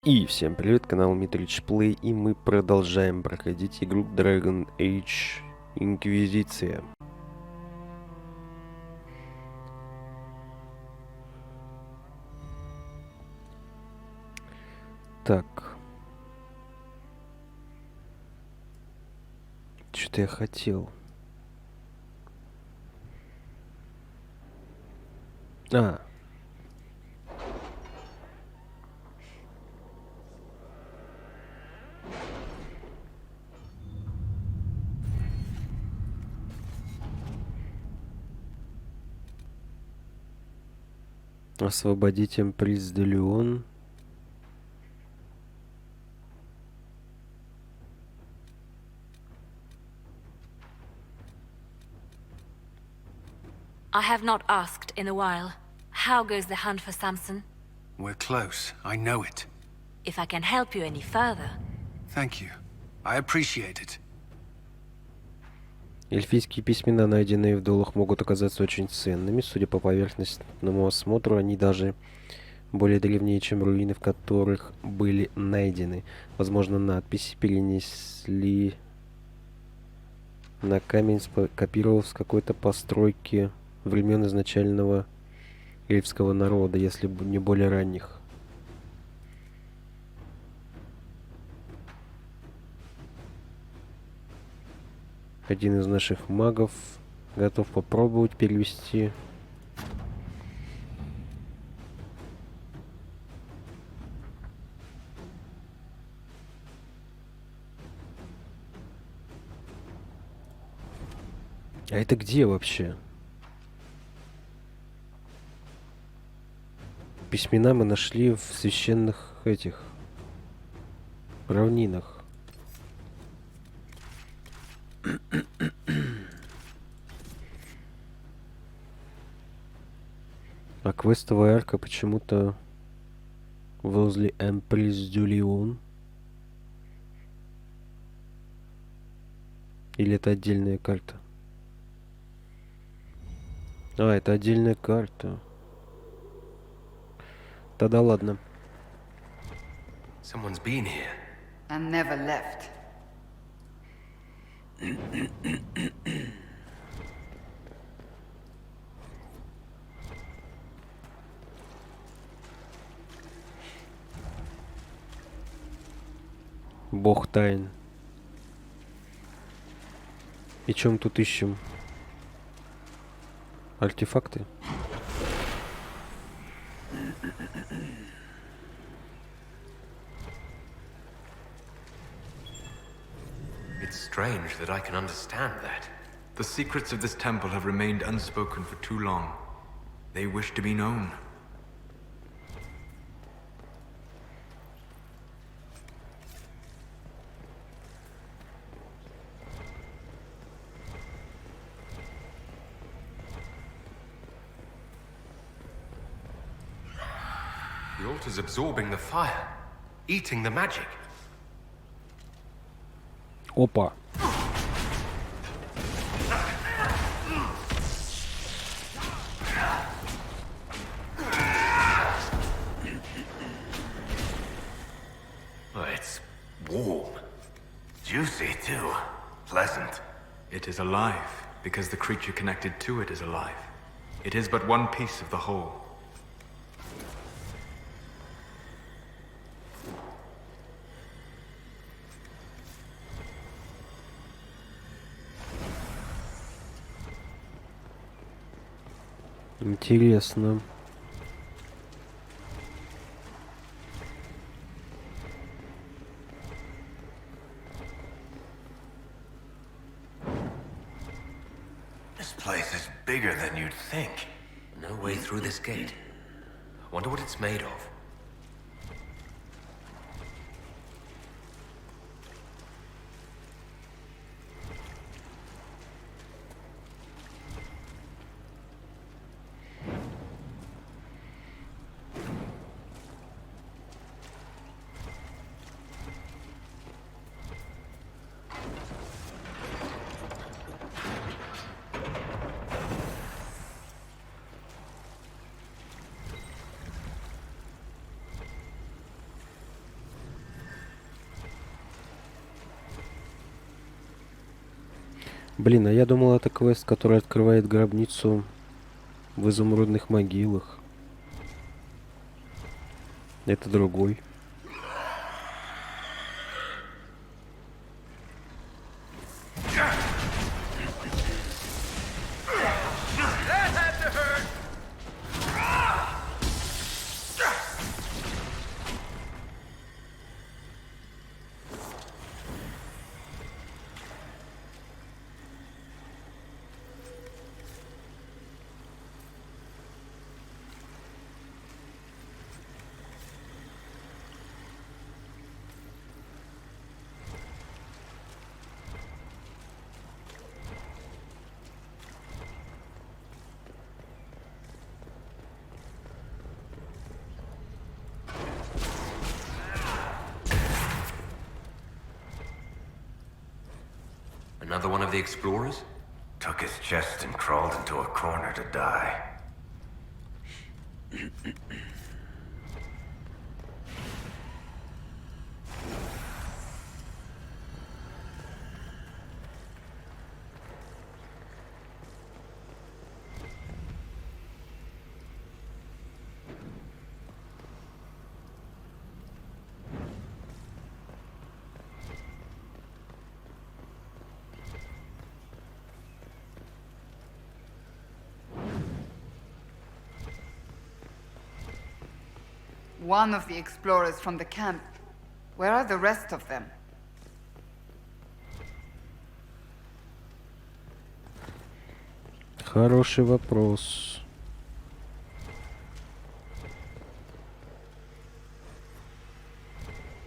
И всем привет, канал MitrichPlay, и мы продолжаем проходить игру Dragon Age Inquisition. Так. Что-то я хотел. Освободить Эмприс де Леон. I have not asked in a while. How goes the hunt for Samson? We're close, I know it. If I can help you any further. Thank you. I appreciate it. Эльфийские письмена, найденные в долах, могут оказаться очень ценными. Судя по поверхностному осмотру, они даже более древние, чем руины, в которых были найдены. Возможно, надписи перенесли на камень, скопировав с какой-то постройки времен изначального эльфского народа, если не более ранних. Один из наших магов готов попробовать перевести. А это где вообще? Письмена мы нашли в священных этих равнинах. А квестовая арка почему-то возле Эмприс де Леон. Или это отдельная карта? Это отдельная карта. Тогда ладно. Someone's been here. And never left. Бог тайн. И чем тут ищем? Артефакты? It's strange that I can understand that. The secrets of this temple have remained unspoken for too long. They wish to be known. The altar's absorbing the fire, eating the magic. Опа. It's warm. Juicy, too. Pleasant. It is alive, because the creature connected to it is alive. It is but one piece of the whole. Интересно. This place is bigger than you'd think. No way through this gate. Wonder what it's made of. Блин, а я думал, это квест, который открывает гробницу в изумрудных могилах. Это другой. Another one of the explorers? Took his chest and crawled into a corner to die. One of the explorers from the camp. Where are the rest of them? Хороший вопрос.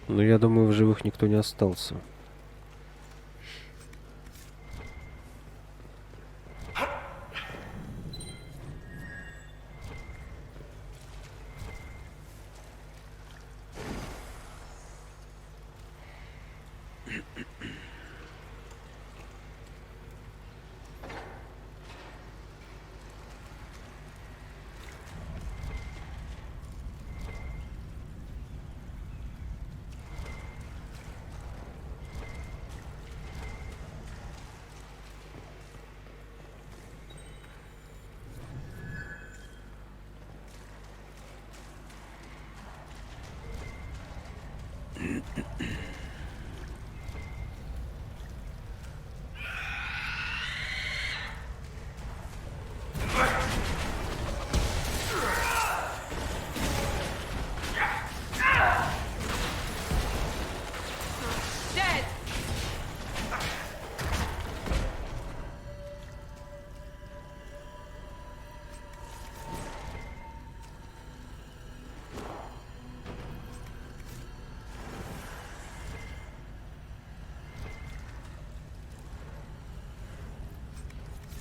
Но я думаю, в живых никто не остался.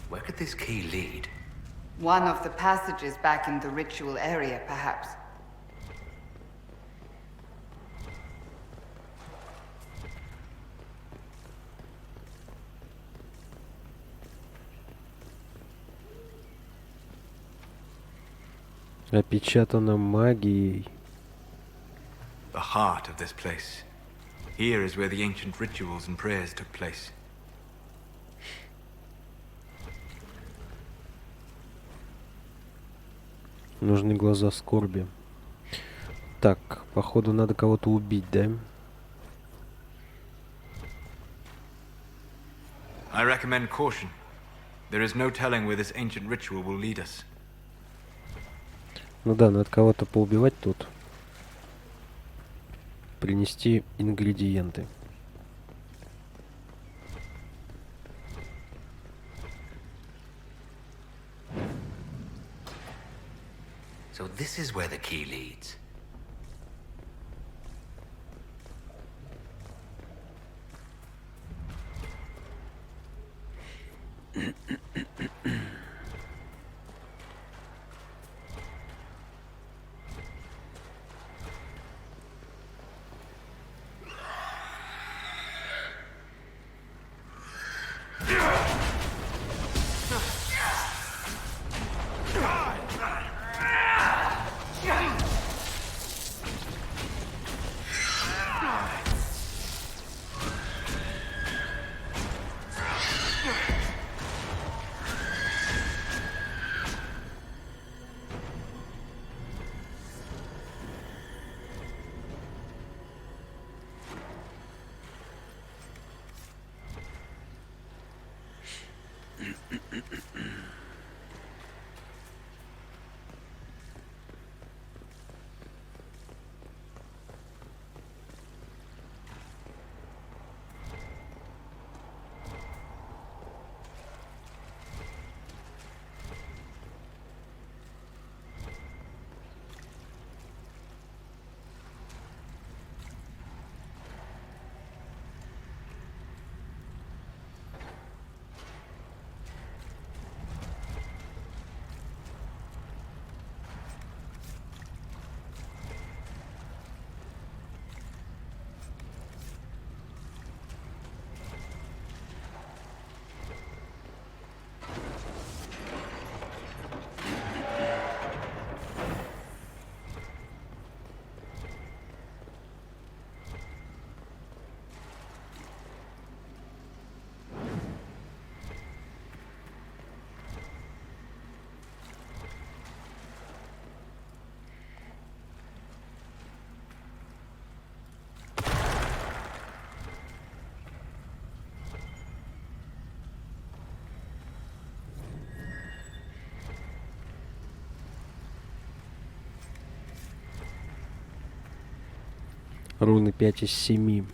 Where could this key lead? One of the passages back in the ritual area, perhaps. Опечатано магией. The heart of this place. Here is where the ancient rituals and prayers took place. Нужны глаза скорби. Так, походу надо кого-то убить, да? I recommend caution. There is no telling where this ancient ritual will lead us. Ну да, надо кого-то поубивать тут. Принести ингредиенты. So this is where the key leads. Руны 5 из 7.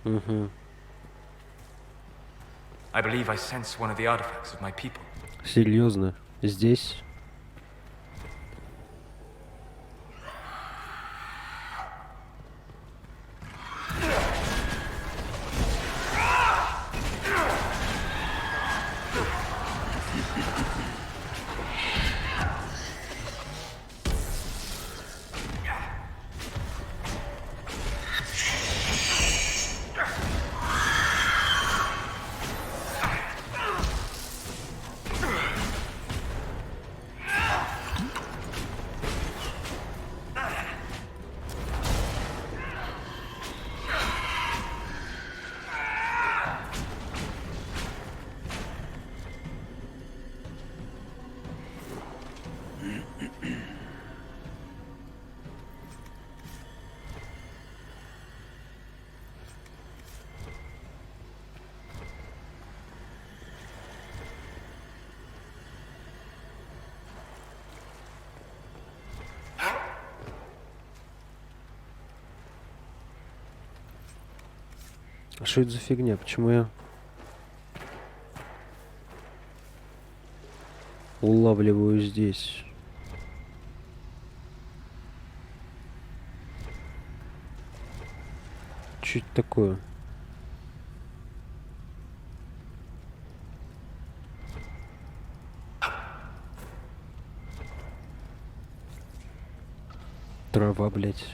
Угу. I believe I sense one of the artifacts of my people. Серьезно? Здесь? А что это за фигня? Почему я улавливаю здесь? Что это такое? Трава, блядь.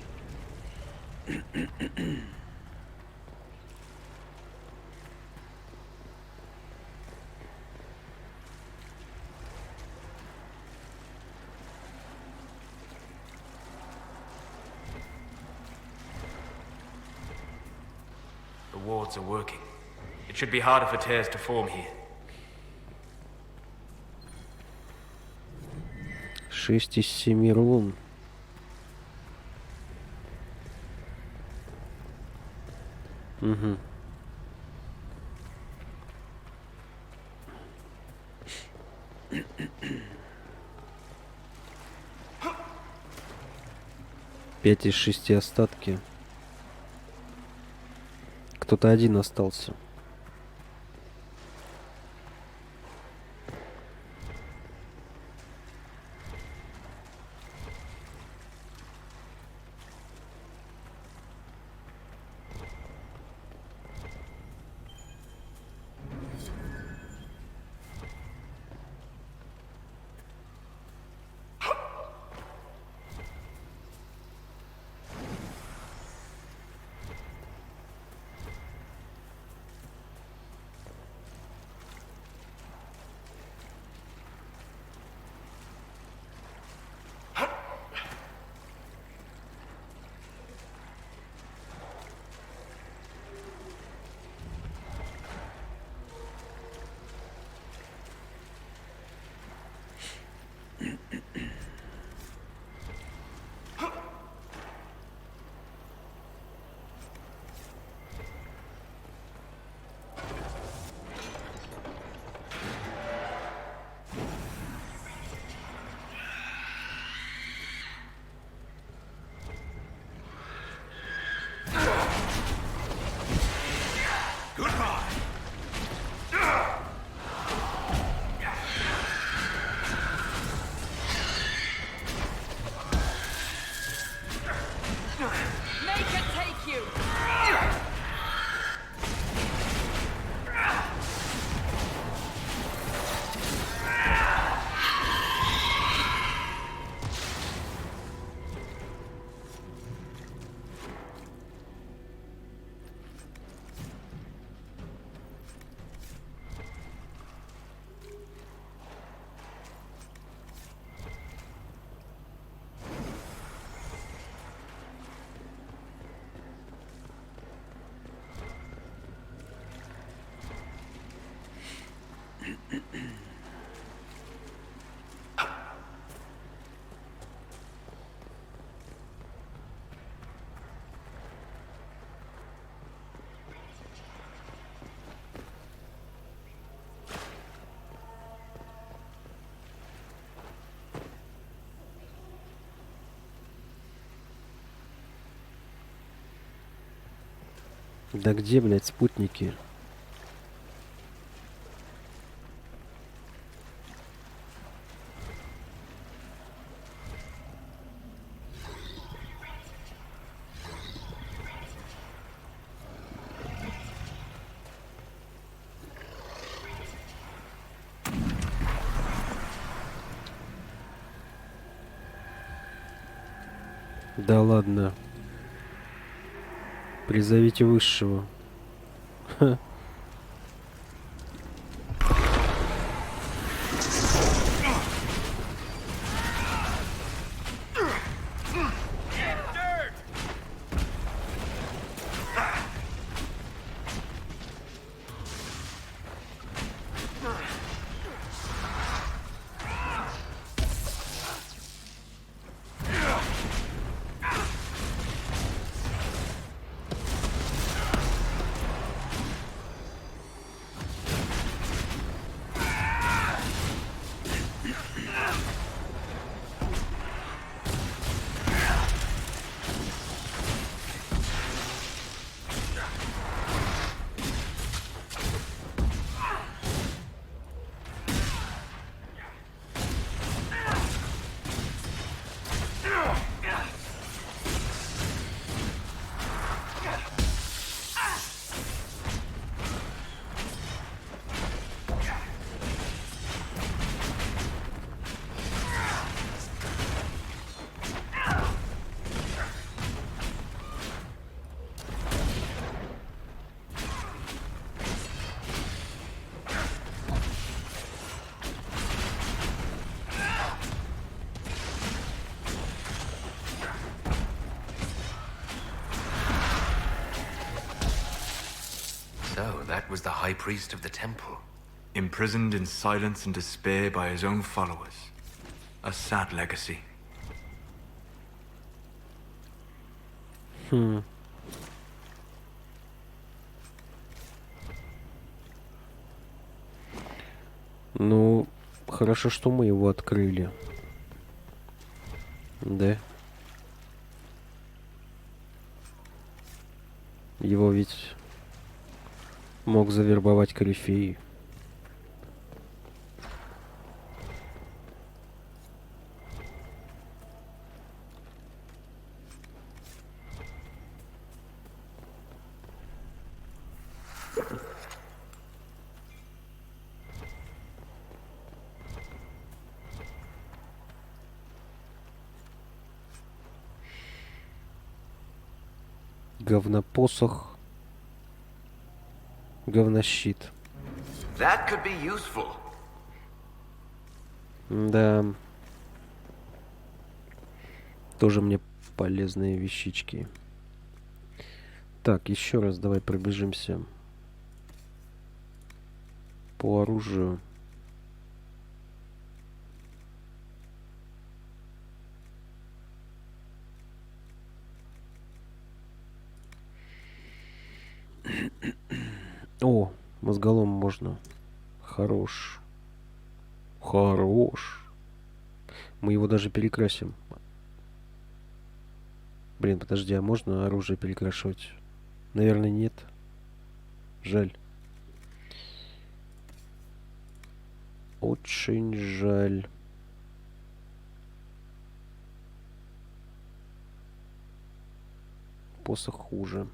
The wards are working. It should be harder for tears to form here. 6 из 7 рун. Угу. Пять из 6 остатки. Кто-то один остался. Да где, блядь, спутники? Да ладно. Призовите высшего. Ха. So, that was the High Priest of the Temple. Imprisoned in silence and despair by his own followers. A sad legacy. Ну, хорошо, что мы его открыли. Да. Его ведь мог завербовать корифей. Говнопосох. Говнощит. That could be useful. Да. Тоже мне полезные вещички. Так, еще раз давай пробежимся по оружию. О, мозголом можно. Хорош. Хорош. Мы его даже перекрасим. Блин, подожди, а можно оружие перекрашивать? Наверное, нет. Жаль. Очень жаль. Посох хуже.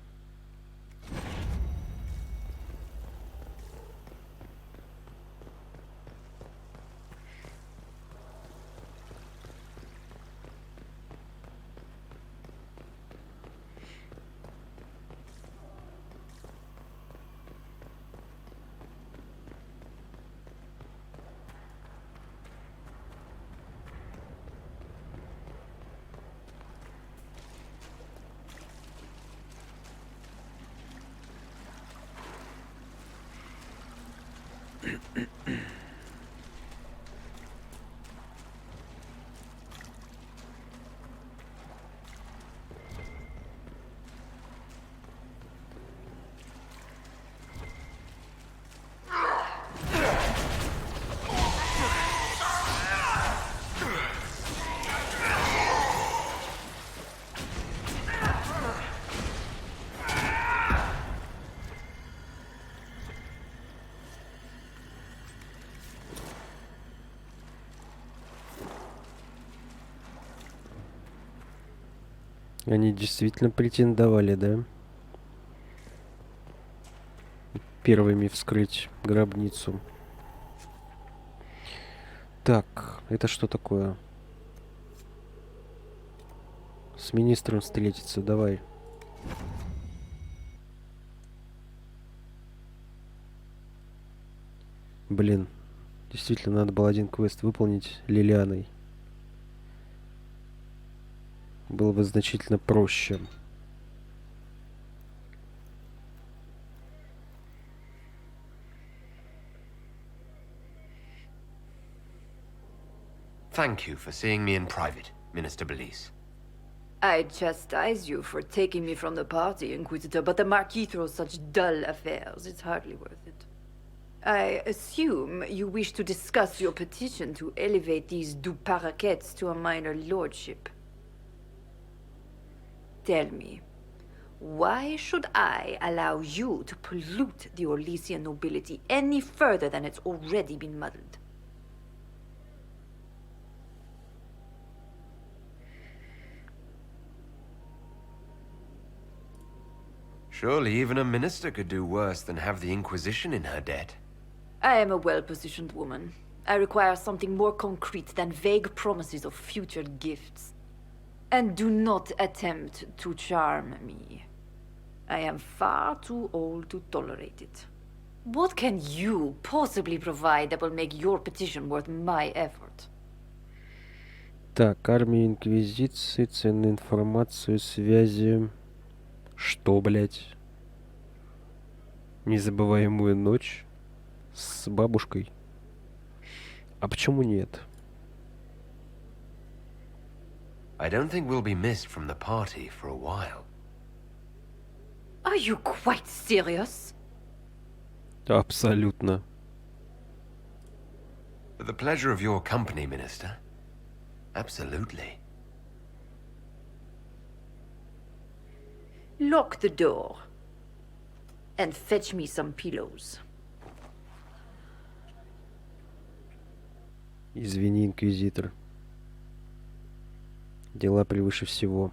Они действительно претендовали, да? Первыми вскрыть гробницу. Так, это что такое? С министром встретиться, давай. Блин, действительно, надо было один квест выполнить Лилианой. Было бы значительно проще. Thank you for seeing me in private, Minister Belize. I chastise you for taking me from the party, Inquisitor, but the Marquis throws such dull affairs. It's hardly worth it. I assume you wish to discuss your petition to elevate these du paraquets to a minor lordship. Tell me, why should I allow you to pollute the Orlesian nobility any further than it's already been muddled? Surely even a minister could do worse than have the Inquisition in her debt. I am a well-positioned woman. I require something more concrete than vague promises of future gifts. And do not attempt to charm me. I am far too old to tolerate it. What can you possibly provide that will make your petition worth my effort? Так, армия Инквизиции, ценную информацию, связи. Что, блять? Незабываемую ночь с бабушкой. А почему нет? I don't think we'll be missed from the party for a while. Are you quite serious? Абсолютно. For the pleasure of your company, Minister. Absolutely. Lock the door. And fetch me some pillows. Извини, Инквизитор. Дела превыше всего.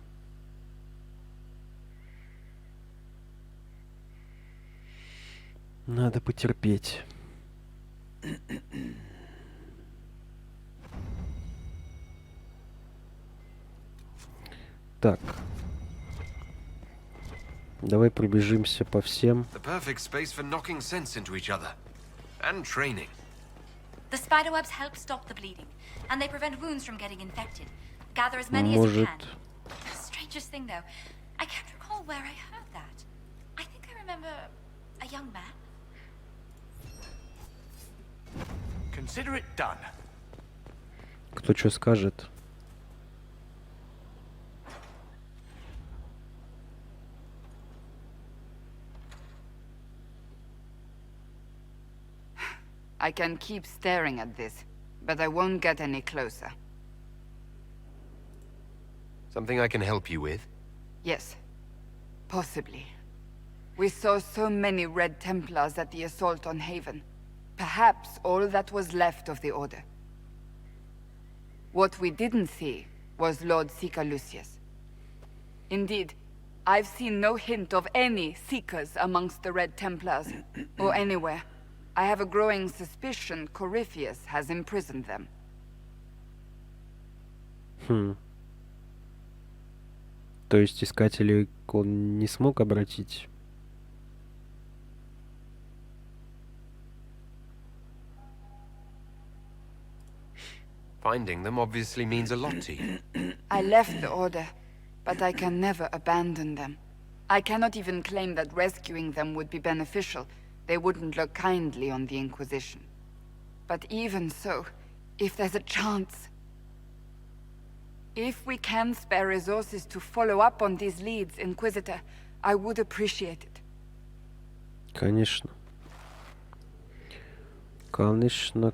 Надо потерпеть. Так. Давай пробежимся по всем. The perfect space for knocking sense into each other. And training. The spiderwebs help stop the bleeding, and they prevent wounds from getting infected. Gather as many as you Может, can. Strangest thing, though, I can't recall where I heard that. I think I remember a young man. Consider it done. кто что скажет? I can keep staring at this, but I won't get any closer. Something I can help you with? Yes. Possibly. We saw so many Red Templars at the assault on Haven. Perhaps all that was left of the Order. What we didn't see was Lord Seeker Lucius. Indeed, I've seen no hint of any Seekers amongst the Red Templars, or anywhere. I have a growing suspicion Corypheus has imprisoned them. То есть искателей он не смог обратить? Finding them obviously means a lot to you. I left the Order, but I can never abandon them. I cannot even claim that rescuing them would be beneficial. They wouldn't look kindly on the Inquisition. But even so, if there's a chance... If we can spare resources to follow up on these leads, Inquisitor, I would appreciate it. Конечно. Конечно.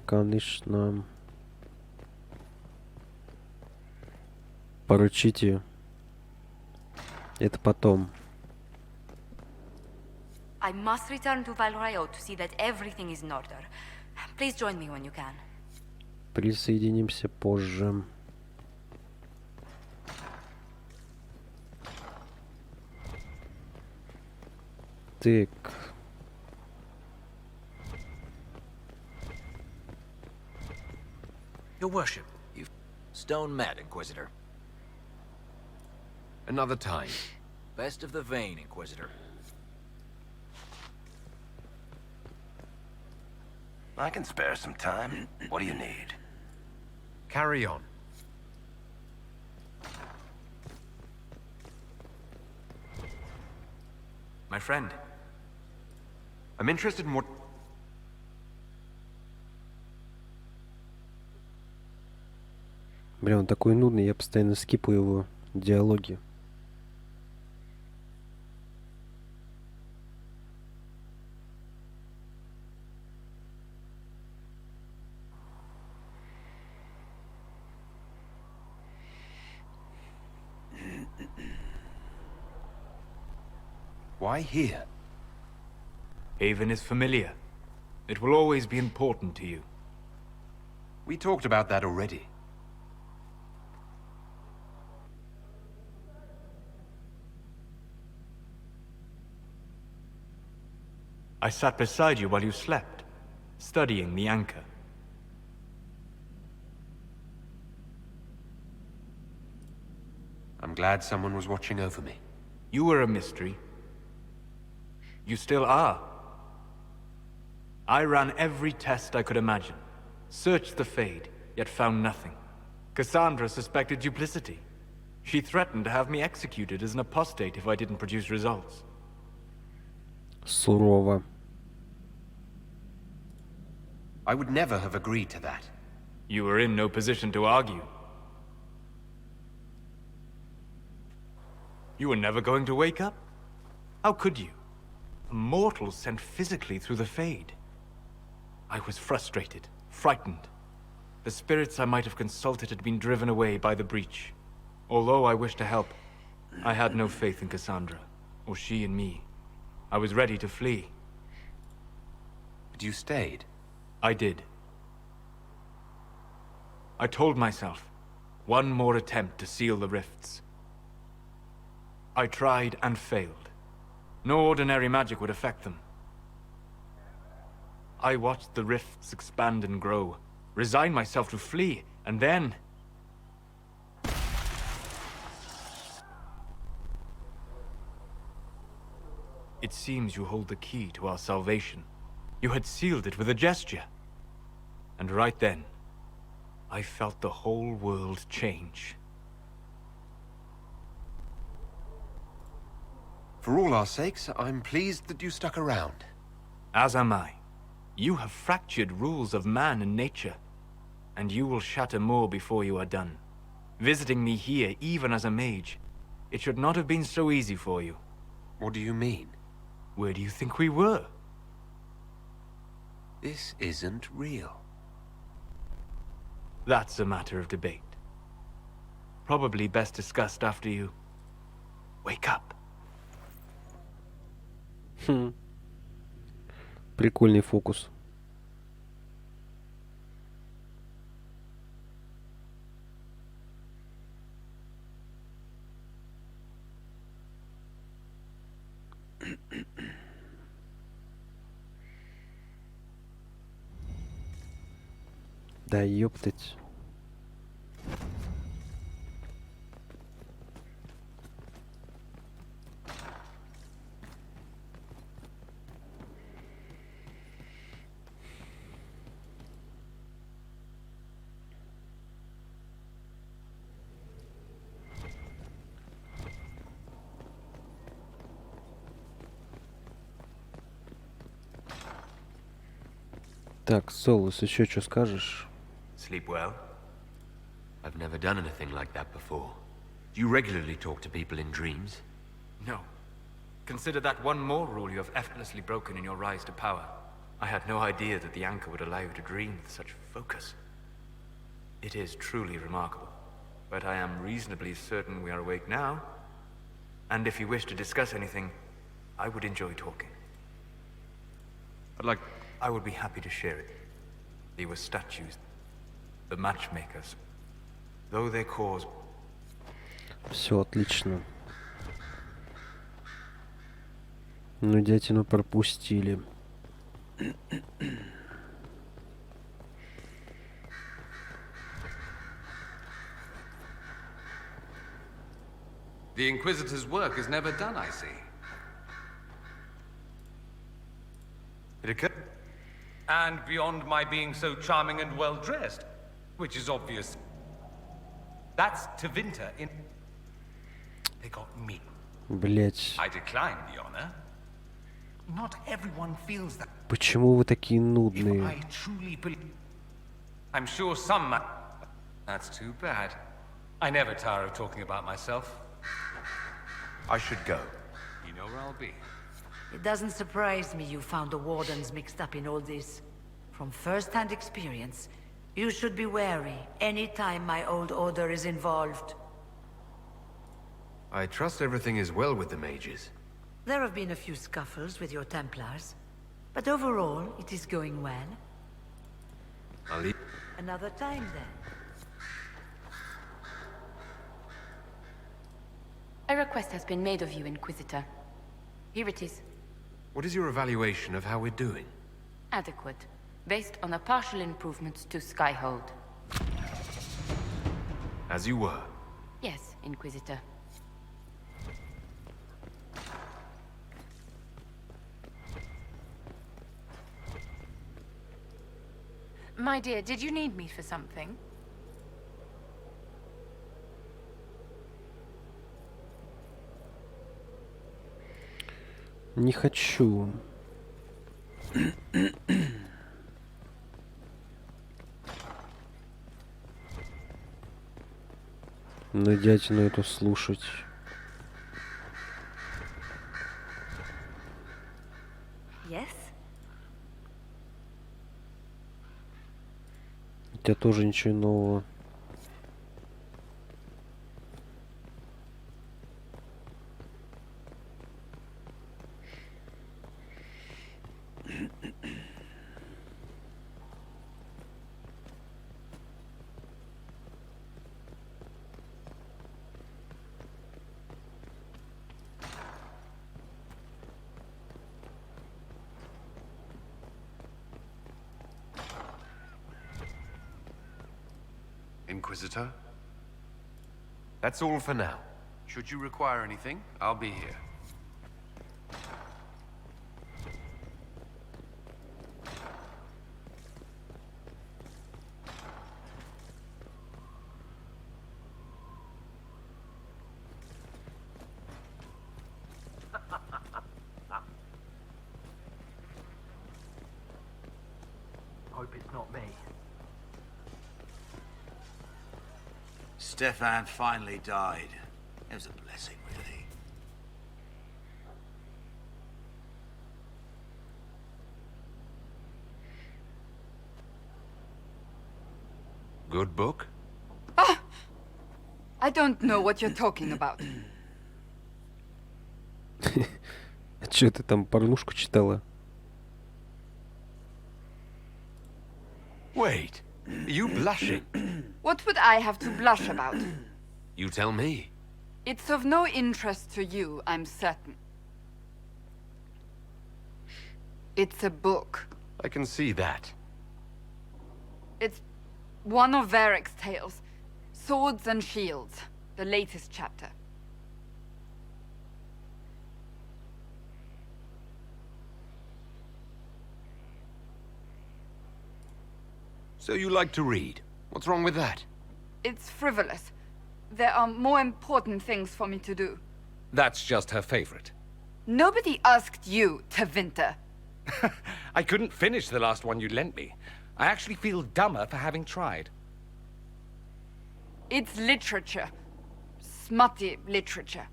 Поручите. Это потом. I must return to Valrayo to see that everything is in order. Please join me when you can. Присоединимся позже. Так. Your worship, you stone mad, Inquisitor. Another time. Best of the vein, Inquisitor. I can spare some time. What do you need? Carry on. My friend, I'm interested in what... Бля, он такой нудный, я постоянно скипаю его диалоги. Why here? Haven is familiar. It will always be important to you. We talked about that already. I sat beside you while you slept, studying the anchor. I'm glad someone was watching over me. You were a mystery. You still are. I ran every test I could imagine. Searched the Fade, yet found nothing. Cassandra suspected duplicity. She threatened to have me executed as an apostate if I didn't produce results. Сурово. I would never have agreed to that. You were in no position to argue. You were never going to wake up? How could you? A mortal sent physically through the Fade. I was frustrated, frightened. The spirits I might have consulted had been driven away by the breach. Although I wished to help, I had no faith in Cassandra, or she in me. I was ready to flee. But you stayed. I did. I told myself, one more attempt to seal the rifts. I tried and failed. No ordinary magic would affect them. I watched the rifts expand and grow, resigned myself to flee, and then... It seems you hold the key to our salvation. You had sealed it with a gesture. And right then, I felt the whole world change. For all our sakes, I'm pleased that you stuck around. As am I. You have fractured rules of man and nature, and you will shatter more before you are done. Visiting me here, even as a mage, it should not have been so easy for you. What do you mean? Where do you think we were? This isn't real. That's a matter of debate. Probably best discussed after you wake up. Прикольный фокус. Да ёптать. Так, Солус, еще что скажешь? Sleep well? I've never done anything like that before. Do you regularly talk to people in dreams? No. Consider that one more rule you have effortlessly broken in your rise to power. I had no idea that the anchor would allow you to dream with such focus. It is truly remarkable. But I am reasonably certain we are awake now. And if you wish to discuss anything, I would enjoy talking. I would be happy to share it. They were statues. The matchmakers. Though their cause... Все отлично. Ну, дятину пропустили. The Inquisitor's work is never done, I see. It occurred. And beyond my being so charming and well-dressed, which is obvious. That's Tevinter in... They got me. Блять. I decline the honor. Not everyone feels that. Почему вы такие If нудные? I truly believe... I'm sure some might... That's too bad. I never tire of talking about myself. I should go. You know where I'll be. It doesn't surprise me you found the Wardens mixed up in all this. From first-hand experience, you should be wary any time my old order is involved. I trust everything is well with the mages. There have been a few scuffles with your Templars, but overall, it is going well. I'll leave. Another time, then. A request has been made of you, Inquisitor. Here it is. What is your evaluation of how we're doing? Adequate. Based on a partial improvement to Skyhold. As you were. Yes, Inquisitor. My dear, did you need me for something? Не хочу. На дятину эту слушать. Yes? У тебя тоже ничего нового. Inquisitor? That's all for now. Should you require anything, I'll be here. Hope it's not me. Stefan finally died. It was a blessing, really. Good book? I don't know what you're talking about. А чё ты там порнушку читала? Wait, are you blushing? What would I have to blush about? You tell me. It's of no interest to you, I'm certain. It's a book. I can see that. It's one of Varric's tales. Swords and Shields, the latest chapter. So you like to read. What's wrong with that? It's frivolous. There are more important things for me to do. That's just her favorite. Nobody asked you, Tevinter. I couldn't finish the last one you lent me. I actually feel dumber for having tried. It's literature. Smutty literature.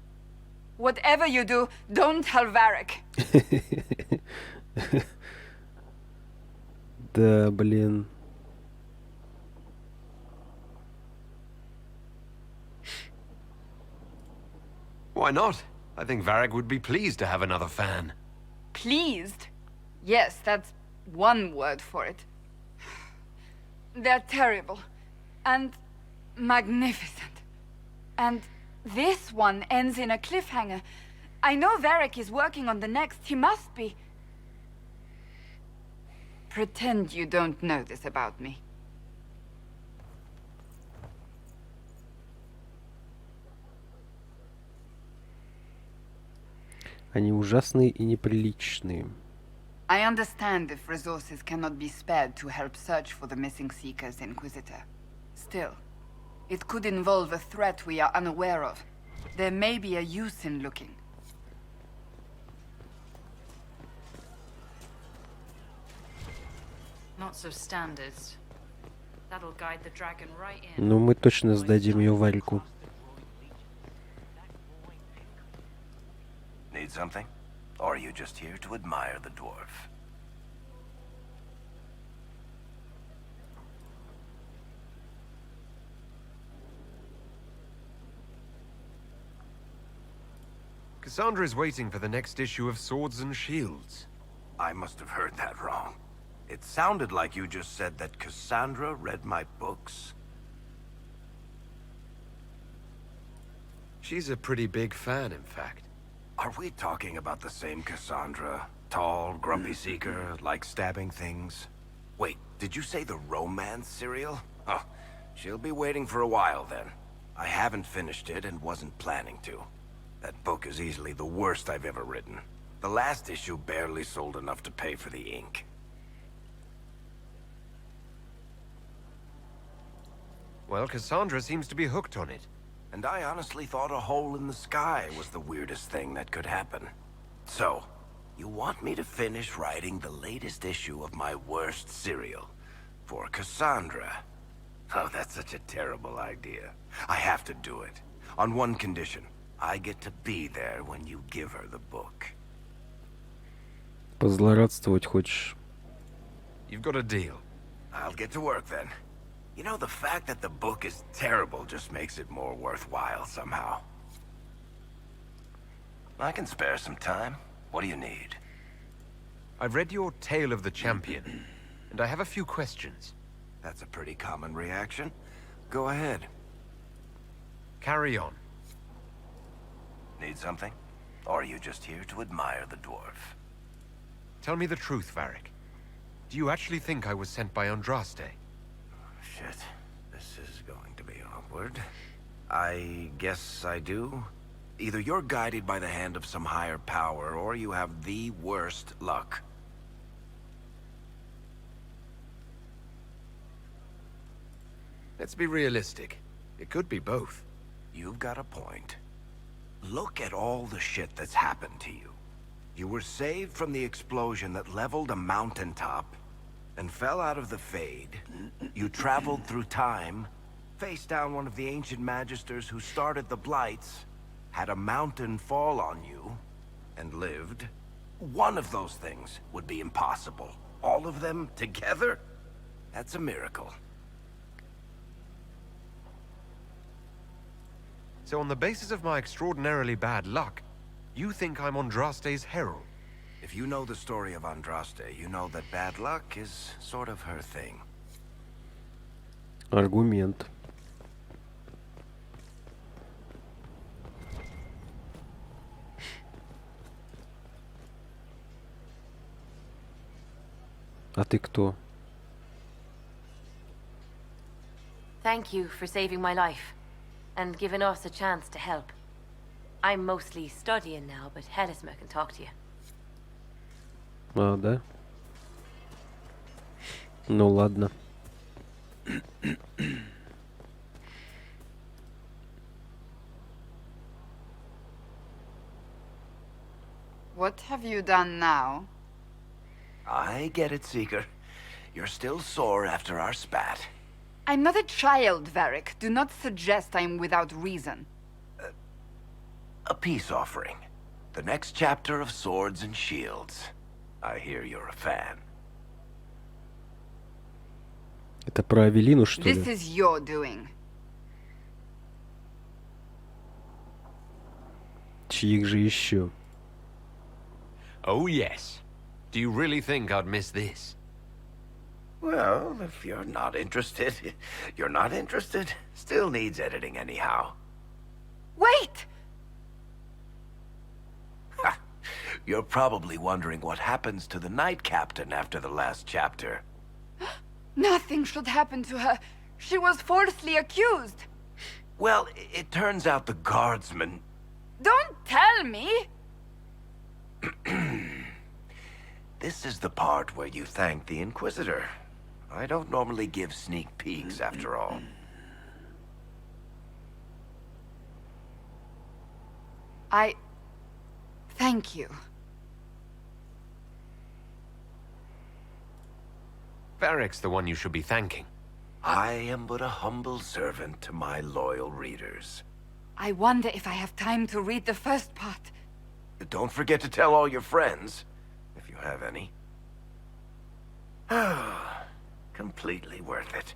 Whatever you do, don't tell Varric. Да, блин. Why not? I think Varric would be pleased to have another fan. Pleased? Yes, that's one word for it. They're terrible. And magnificent. And this one ends in a cliffhanger. I know Varric is working on the next. He must be. Pretend you don't know this about me. Они ужасные и неприличные. I understand if resources cannot be spared to help search for the missing Seeker's Inquisitor. Still, it could involve a threat we are unaware of. There may be a use in looking. Not so standard. That'll guide the dragon right in. Но мы точно сдадим ее Варику. Need something? Or are you just here to admire the dwarf? Cassandra is waiting for the next issue of Swords and Shields. I must have heard that wrong. It sounded like you just said that Cassandra read my books. She's a pretty big fan, in fact. Are we talking about the same Cassandra? Tall, grumpy seeker, like stabbing things? Wait, did you say the romance serial? Oh, she'll be waiting for a while then. I haven't finished it and wasn't planning to. That book is easily the worst I've ever written. The last issue barely sold enough to pay for the ink. Well, Cassandra seems to be hooked on it. And I honestly thought a hole in the sky was the weirdest thing that could happen. So, you want me to finish writing the latest issue of my worst serial for Cassandra? Oh, that's such a terrible idea. I have to do it. On one condition. I get to be there when you give her the book. Позлорадствовать хочешь? You've got a deal. I'll get to work then. You know, the fact that the book is terrible just makes it more worthwhile somehow. I can spare some time. What do you need? I've read your Tale of the Champion, and I have a few questions. That's a pretty common reaction. Go ahead. Carry on. Need something? Or are you just here to admire the dwarf? Tell me the truth, Varric. Do you actually think I was sent by Andraste? Shit. This is going to be awkward. I guess I do. Either you're guided by the hand of some higher power, or you have the worst luck. Let's be realistic. It could be both. You've got a point. Look at all the shit that's happened to you. You were saved from the explosion that leveled a mountaintop and fell out of the Fade. You traveled through time, faced down one of the ancient magisters who started the Blights, had a mountain fall on you, and lived. One of those things would be impossible. All of them together? That's a miracle. So on the basis of my extraordinarily bad luck, you think I'm Andraste's herald? If you know the story of Andraste, you know that bad luck is sort of her thing. Аргумент. А ты кто? Thank you for saving my life and giving us a chance to help. I'm mostly studying now, but Hedisma can talk to you. А, да? Ну ладно. What have you done now? I get it, Seeker. You're still sore after our spat. I'm not a child, Varric. Do not suggest I'm without reason. A peace offering. The next chapter of Swords and Shields. I hear you're a fan. Это про Авелину, что ли? This is your doing. Чьих же еще? Oh, yes. Do you really think I'd miss this? Well, if you're not interested, you're not interested. Still needs editing anyhow. Wait! You're probably wondering what happens to the Knight Captain after the last chapter. Nothing should happen to her. She was falsely accused. Well, it turns out the guardsman... Don't tell me! This is the part where you thank the Inquisitor. I don't normally give sneak peeks, after all. Thank you. Varric's the one you should be thanking. I am but a humble servant to my loyal readers. I wonder if I have time to read the first part. Don't forget to tell all your friends, if you have any. Completely worth it.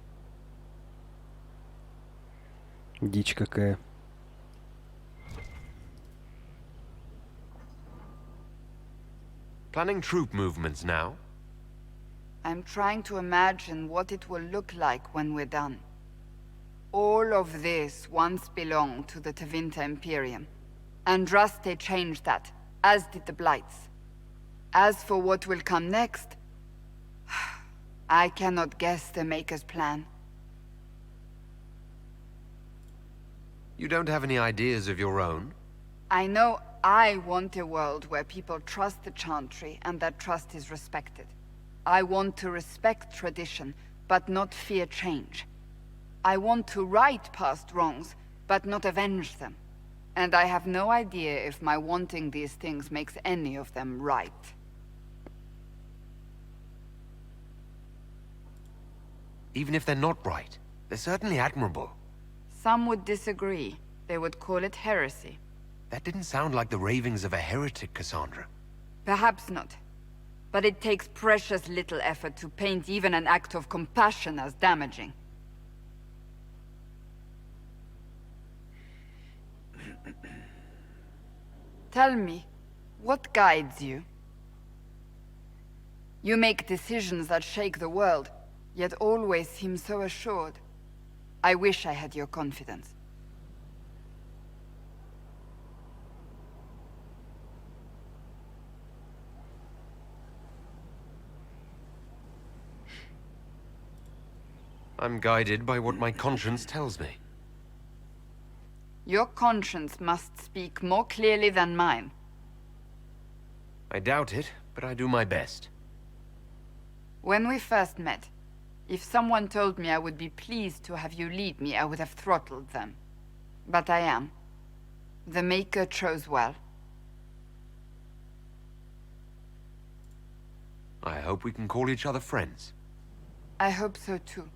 Дичь какая. Planning troop movements now? I'm trying to imagine what it will look like when we're done. All of this once belonged to the Tevinter Imperium. Andraste changed that, as did the Blights. As for what will come next, I cannot guess the Maker's plan. You don't have any ideas of your own? I know I want a world where people trust the Chantry and that trust is respected. I want to respect tradition, but not fear change. I want to right past wrongs, but not avenge them. And I have no idea if my wanting these things makes any of them right. Even if they're not right, they're certainly admirable. Some would disagree. They would call it heresy. That didn't sound like the ravings of a heretic, Cassandra. Perhaps not. But it takes precious little effort to paint even an act of compassion as damaging. Tell me, what guides you? You make decisions that shake the world, yet always seem so assured. I wish I had your confidence. I'm guided by what my conscience tells me. Your conscience must speak more clearly than mine. I doubt it, but I do my best. When we first met, if someone told me I would be pleased to have you lead me, I would have throttled them. But I am. The Maker chose well. I hope we can call each other friends. I hope so too.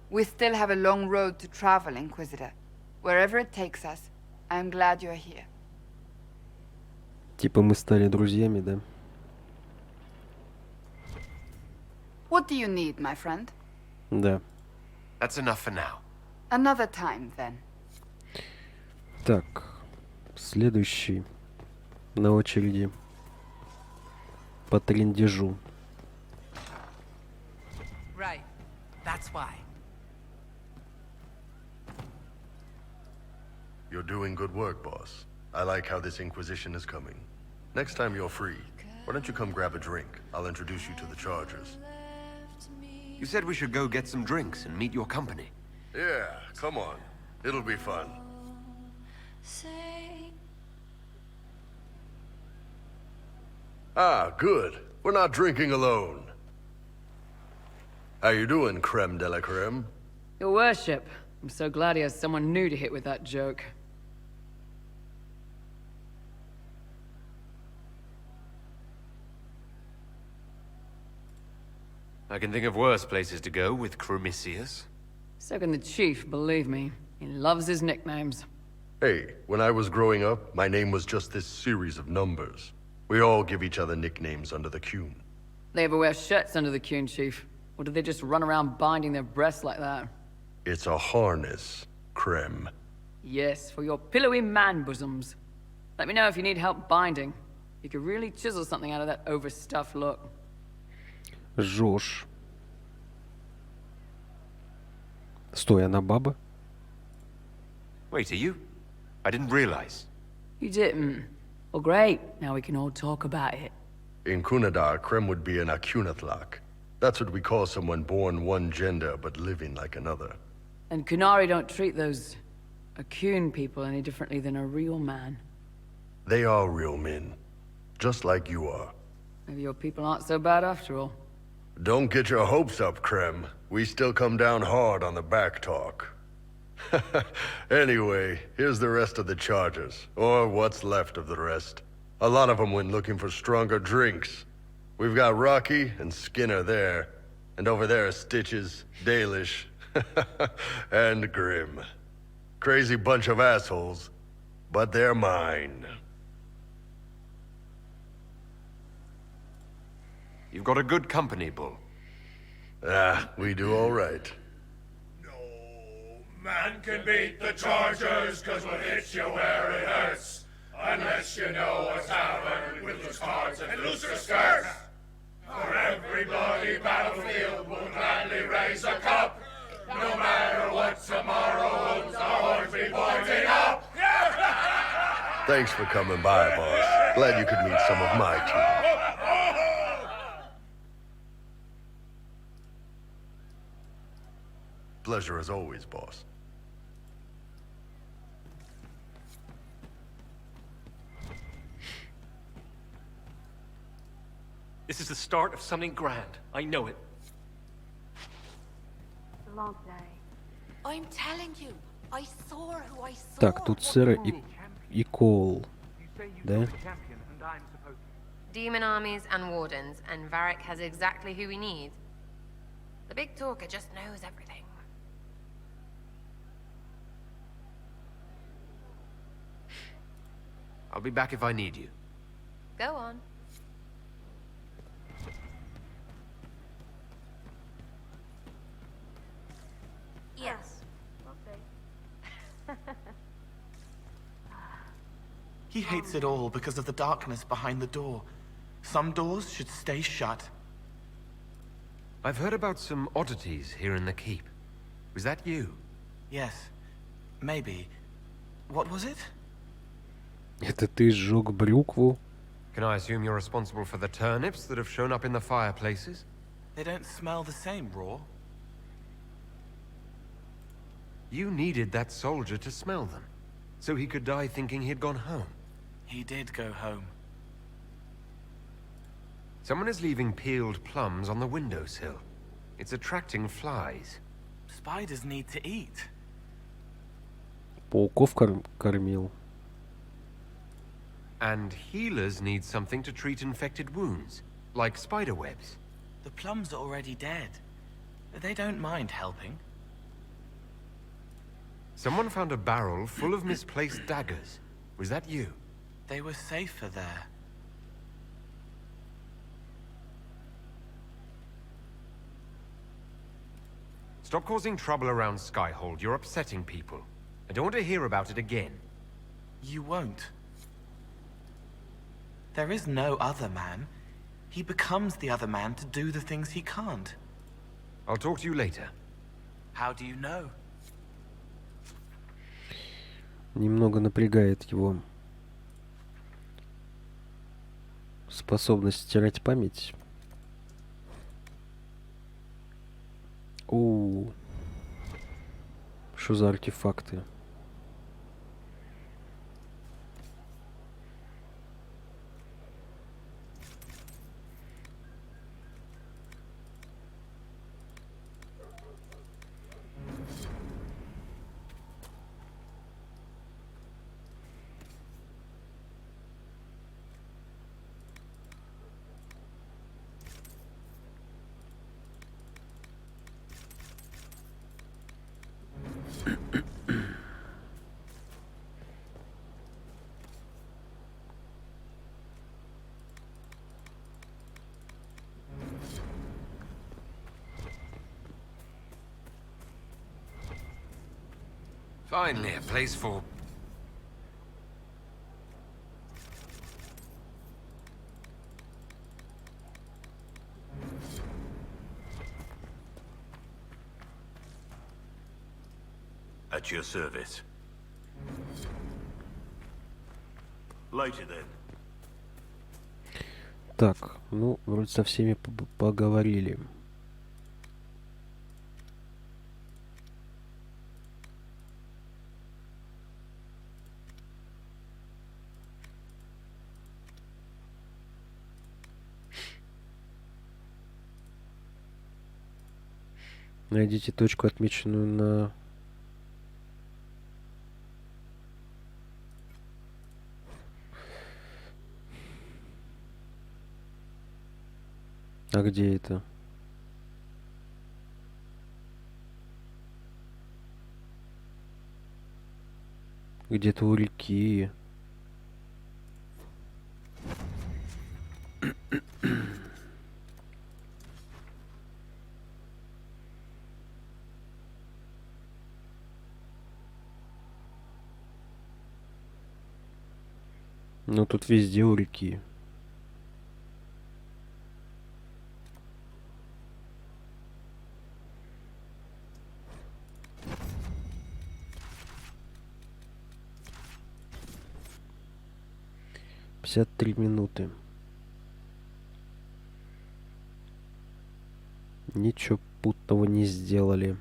We still have a long road to travel, Inquisitor. Wherever it takes us, I'm glad you're here. Типа мы стали друзьями, да? What do you need, my friend? Да. That's enough for now. Another time, then. Так, следующий на очереди по трындежу. Right. That's why. You're doing good work, boss. I like how this Inquisition is coming. Next time you're free, why don't you come grab a drink? I'll introduce you to the Chargers. You said we should go get some drinks and meet your company. Yeah, come on. It'll be fun. Ah, good. We're not drinking alone. How you doing, creme de la creme? Your worship, I'm so glad he has someone new to hit with that joke. I can think of worse places to go with Crumisius. So can the chief, believe me. He loves his nicknames. Hey, when I was growing up, my name was just this series of numbers. We all give each other nicknames under the Cune. They ever wear shirts under the Cune, chief? Or do they just run around binding their breasts like that? It's a harness, creme. Yes, for your pillowy man bosoms. Let me know if you need help binding. You could really chisel something out of that overstuffed look. Жжешь. Стой, она баба? Wait, are you? I didn't realize. You didn't. Well, great. Now we can all talk about it. In Kunadar, Krem would be an Akunatlak. That's what we call someone born one gender but living like another. And Kunari don't treat those Akun people any differently than a real man. They are real men, just like you are. Maybe your people aren't so bad after all. Don't get your hopes up, Krem. We still come down hard on the back talk. Anyway, here's the rest of the charges, or what's left of the rest. A lot of them went looking for stronger drinks. We've got Rocky and Skinner there, and over there are Stitches, Dalish, and Grim. Crazy bunch of assholes, but they're mine. You've got a good company, Bull. Ah, we do all right. Man can beat the chargers, cause what hits you where it hurts. Unless you know what's happened with loose cards and looser skirts. For every bloody battlefield will gladly raise a cup. No matter what tomorrow holds, our horns be pointing up. Thanks for coming by, boss. Glad you could meet some of my team. Pleasure as always, boss. This is the start of something grand. I know it. Long day. I'm telling you, I saw who I saw. Так, тут Сера и Кол. Да? Demon armies and wardens, and Varric has exactly who we need. The big talker just knows everything. I'll be back if I need you. Go on. Yes. Okay. He hates it all because of the darkness behind the door. Some doors should stay shut. I've heard about some oddities here in the keep. Was that you? Yes. Maybe. What was it? Это ты сжег брюкву? Can I assume you're responsible for the turnips that have shown up in the fireplaces? They don't smell the same raw. You needed that soldier to smell them, so he could die thinking he'd gone home. He did go home. Someone is leaving peeled plums on the windowsill. It's attracting flies. Spiders need to eat. Пауков кормил. And healers need something to treat infected wounds, like spider webs. The plums are already dead. They don't mind helping. Someone found a barrel full of misplaced daggers. Was that you? They were safer there. Stop causing trouble around Skyhold. You're upsetting people. I don't want to hear about it again. You won't. There is no other man. He becomes the other man to do the things he can't. I'll talk to you later. How do you know? Немного напрягает его способность стирать память. Что за артефакты? Finally, a place for... At your service. Later then. Так, ну, вроде со всеми поговорили. Найдите точку, отмеченную на... А где это? Где-то у реки. Ну тут везде у реки. Пятьдесят 3 минуты. Ничего путного не сделали.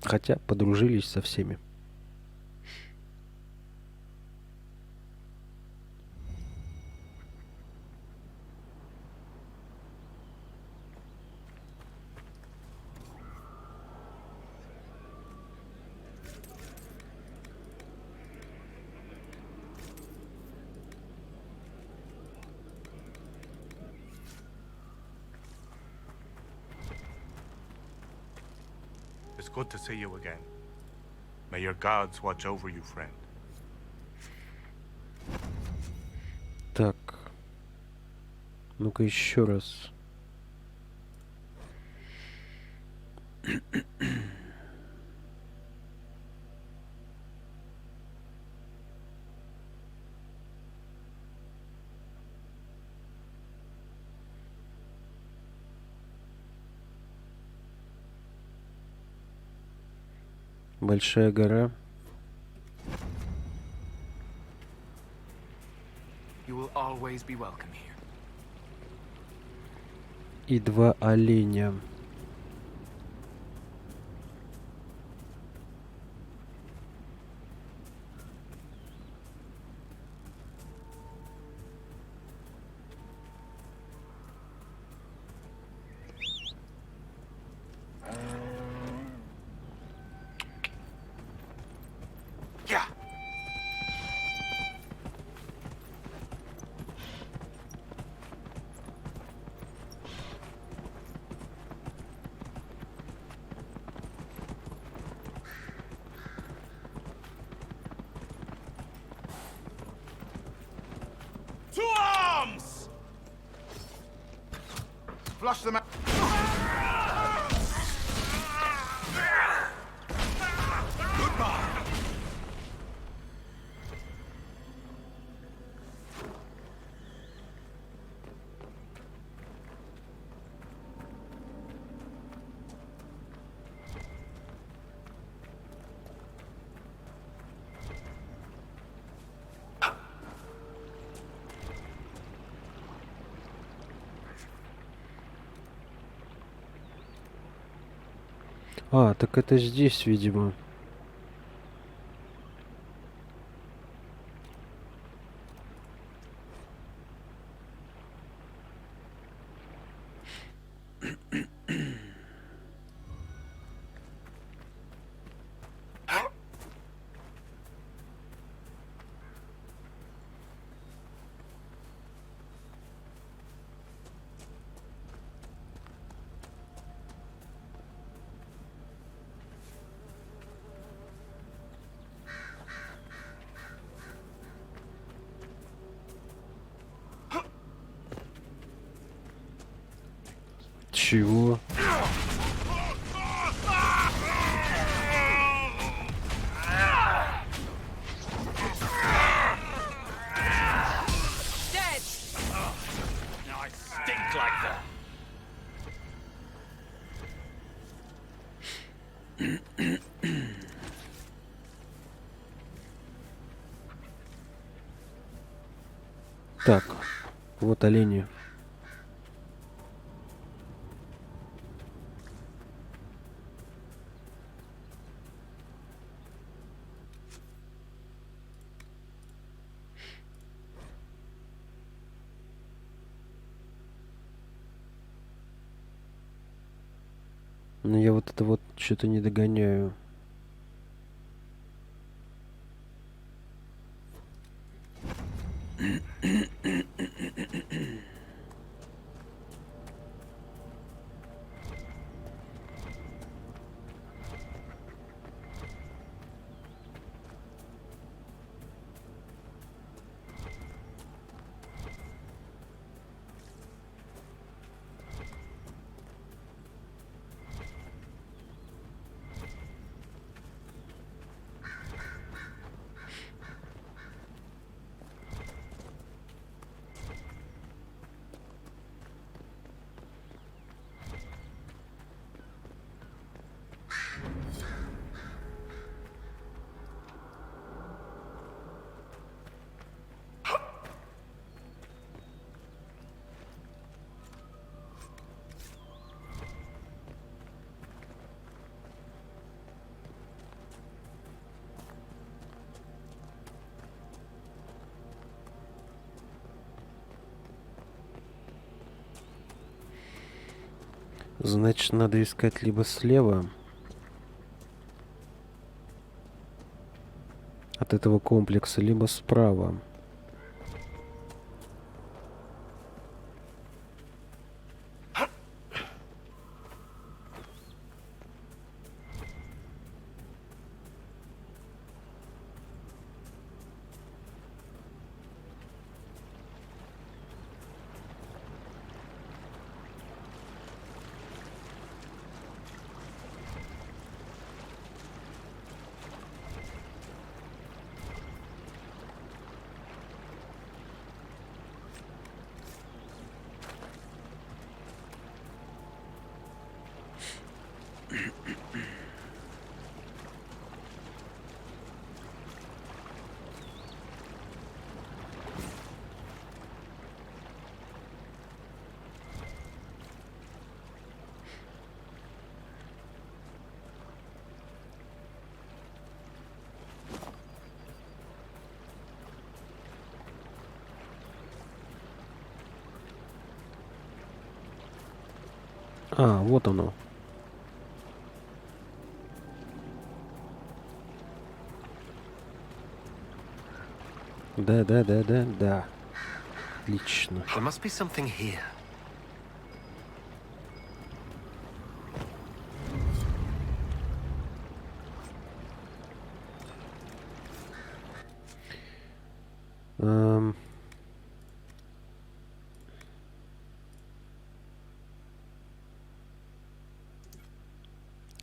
Хотя подружились со всеми. It's good to see you again. May your gods watch over you, friend. Так. Ну-ка еще раз. Большая гора. You will always be welcome here. И 2 оленя. To arms! Flush them out. Goodbye. А, так это здесь, видимо. Чего? Так, вот олени. Но я вот это вот что-то не догоняю. Значит, надо искать либо слева от этого комплекса, либо справа. А, вот оно. Да. Отлично. There must be something here.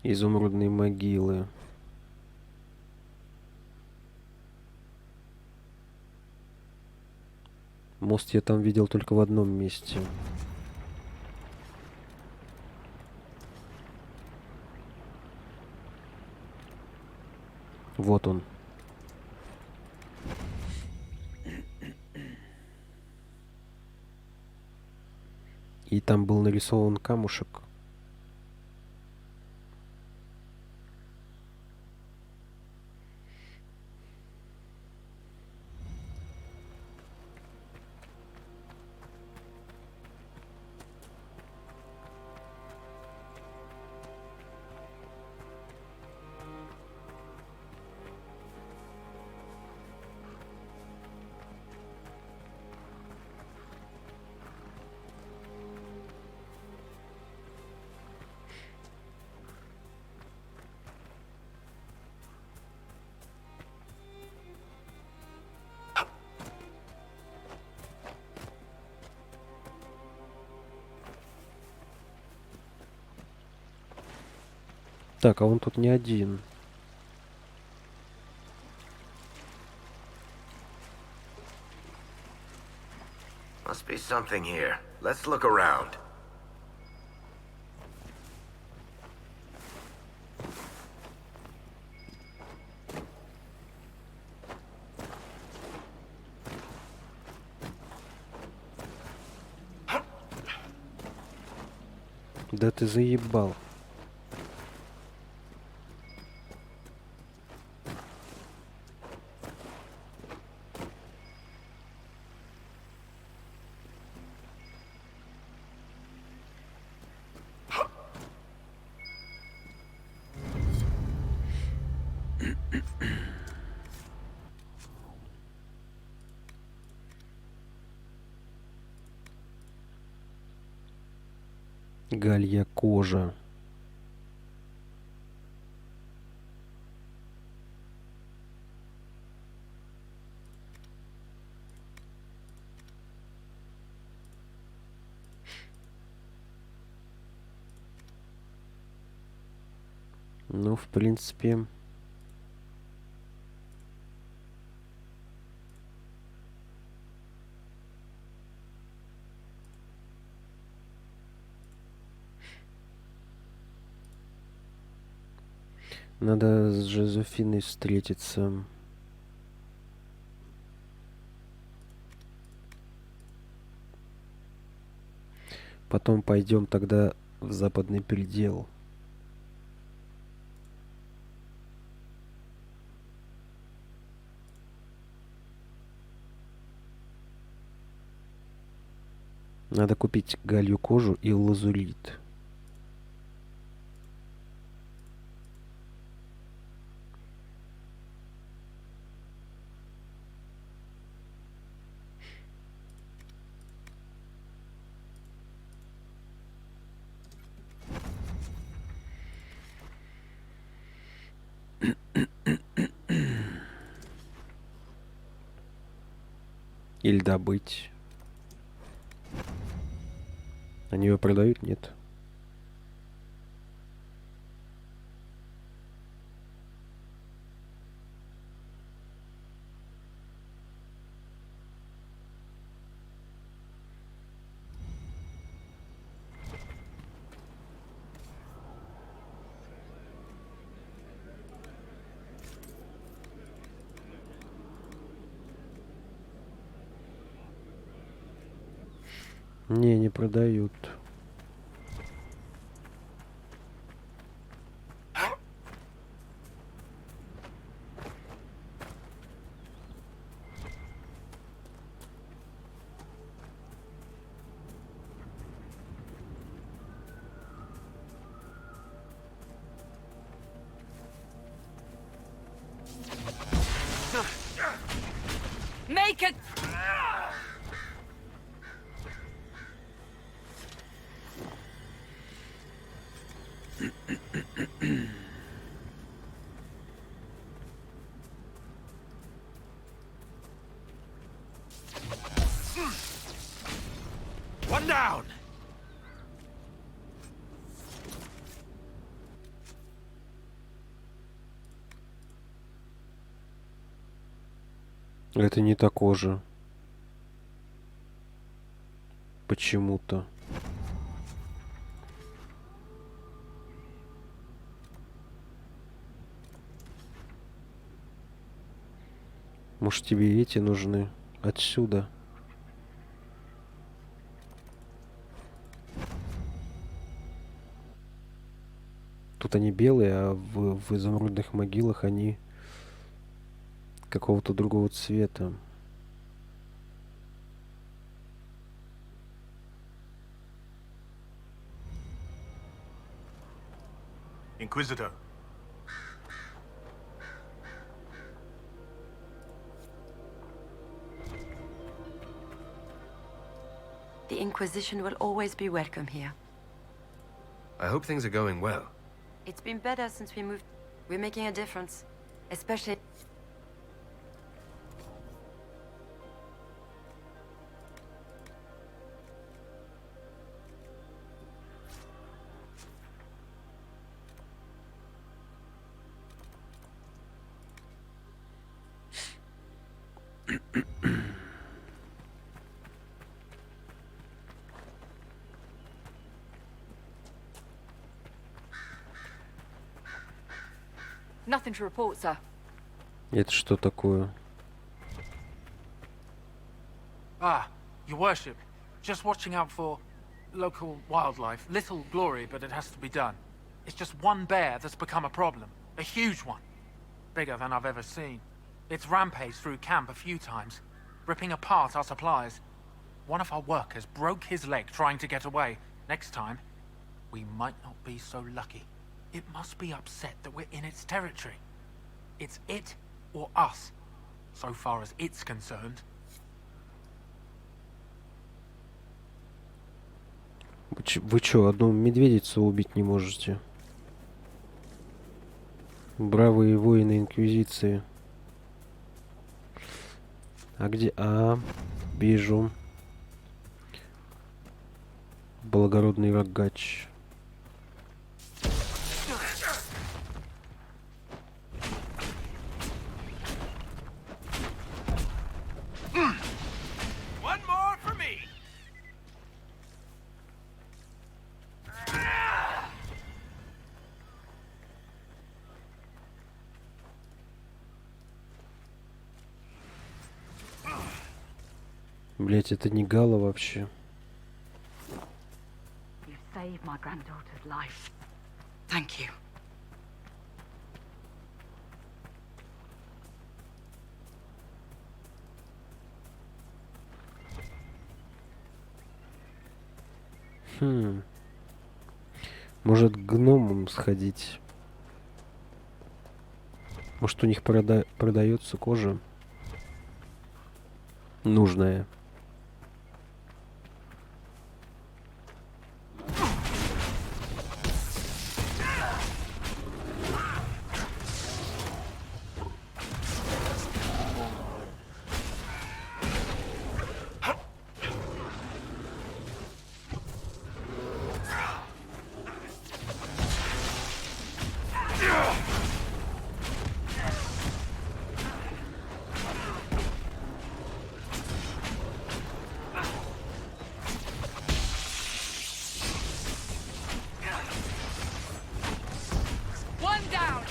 Изумрудные могилы. Мост я там видел только в одном месте. Вот он. И там был нарисован камушек. Так, а он тут не один. Must be something here. Let's look around. Да ты заебал. Галья кожа. Ну, в принципе... Надо с Жозефиной встретиться. Потом пойдем тогда в западный предел. Надо купить галью кожу и лазурит. Или добыть. Они его продают? Нет. Не продают. Make it! One down! Это не та кожа. Почему-то. Может, тебе эти нужны? Отсюда. Тут они белые, а в изумрудных могилах они какого-то другого цвета. Inquisitor. The Inquisition will always be welcome here. I hope things are going well. It's been better since we moved. We're making a difference. Especially... Nothing to report, sir. Это что такое? Ah, your worship. Just watching out for... local wildlife. Little glory, but it has to be done. It's just one bear that's become a problem. A huge one. Bigger than I've ever seen. It's rampaged through camp a few times, ripping apart our supplies. One of our workers broke his leg trying to get away. Next time, we might not be so lucky. It must be upset that we're in its territory. It's it or us, so far as it's concerned. Вы чё, одну медведицу убить не можете? Бравые воины Инквизиции. А где? А, вижу. Благородный рогач. One more for me. Блять, это не Гала вообще. You saved my granddaughter's life. Thank you. Может, к гномам сходить? Может, у них продается кожа нужная. One down.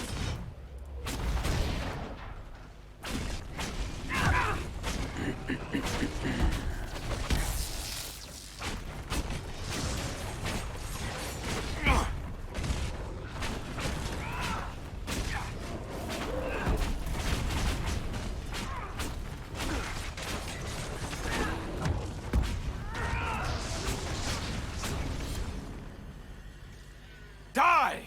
Die!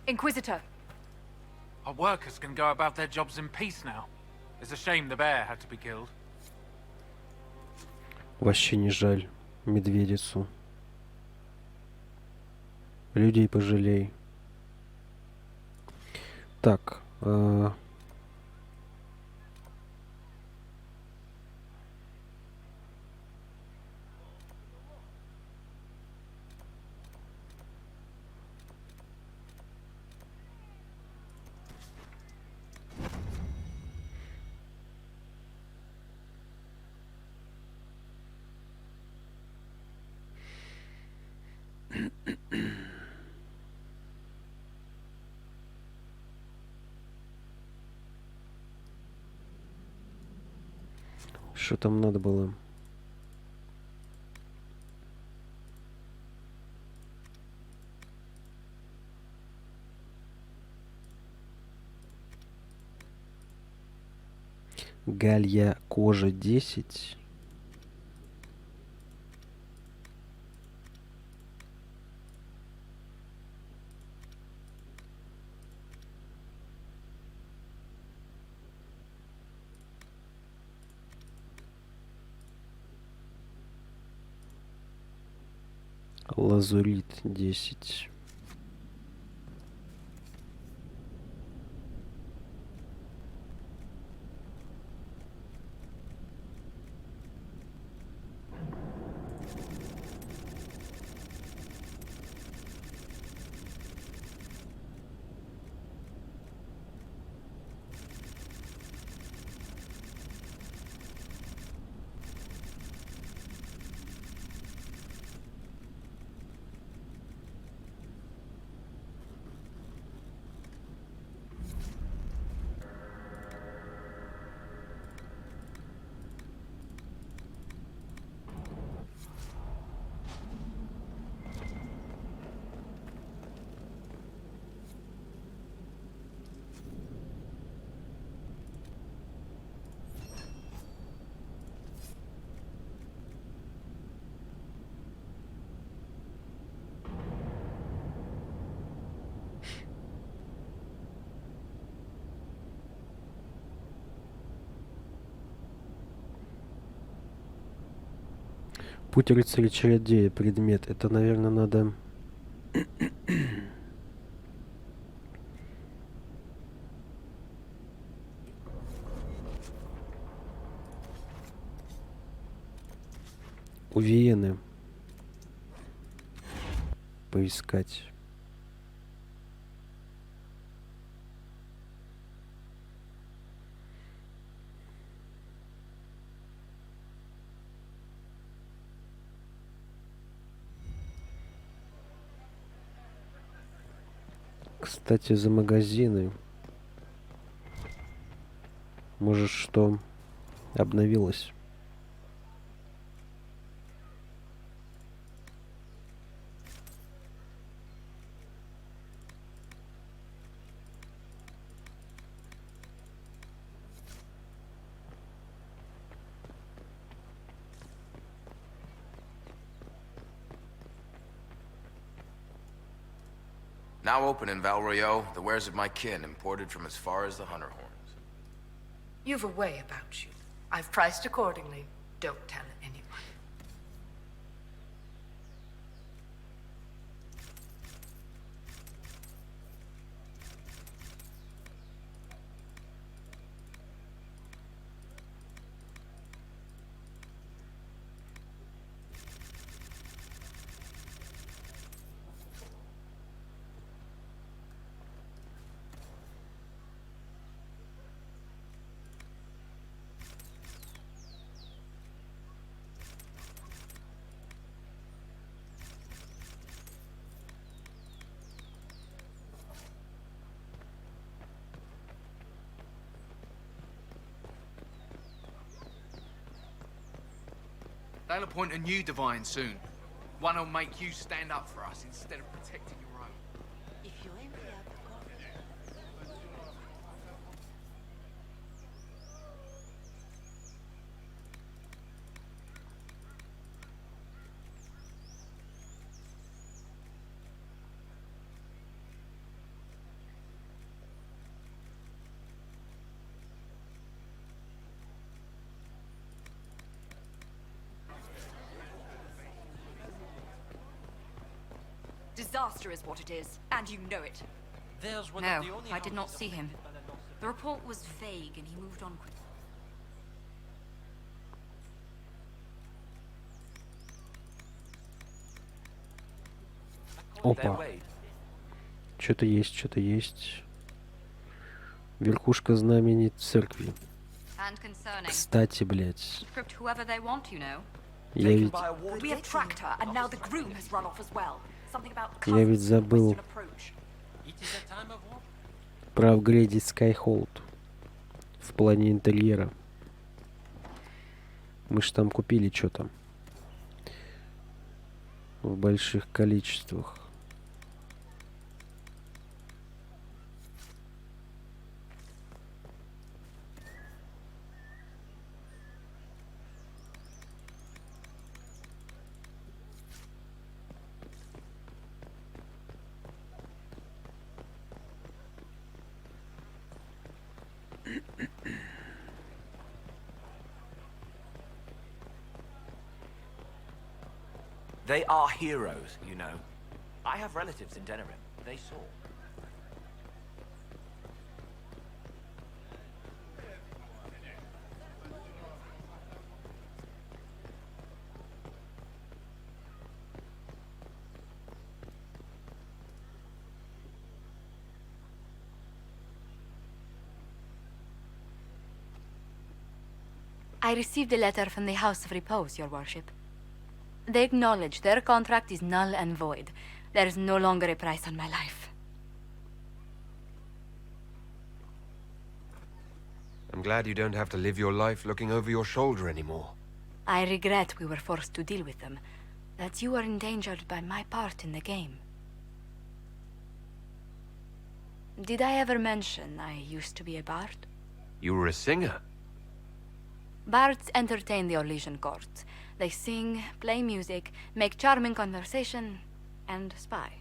Inquisitor. Our workers can go about their jobs in peace now. It's a shame the bear had to be killed. Вообще не жаль медведицу. Людей пожалей. Так. Что там надо было? Галья кожа 10. Лазурит 10. Путь рыцаря-чародея. Предмет. Это, наверное, надо... У Виены поискать. Кстати, за магазины. Может, что обновилось? Now open in Valrio, the wares of my kin, imported from as far as the Hunter Horns. You've a way about you. I've priced accordingly. Don't tell anyone. They'll appoint a new divine soon. One who'll make you stand up for us instead of protecting your own. If you empty out the Disaster is what it is, and you know it. No, I did not see him. The report was vague, and he moved on quickly. Опа. Что-то есть, что-то есть. Верхушка знамени церкви. Кстати, блядь. Я ведь... Я ведь забыл проапгрейдить Skyhold в плане интерьера. Мы ж там купили что-то в больших количествах. They are heroes, you know. I have relatives in Denerim. They saw. I received a letter from the House of Repose, Your Worship. They acknowledge their contract is null and void. There is no longer a price on my life. I'm glad you don't have to live your life looking over your shoulder anymore. I regret we were forced to deal with them, that you were endangered by my part in the game. Did I ever mention I used to be a bard? You were a singer? Bards entertain the Orlesian court. They sing, play music, make charming conversation, and spy.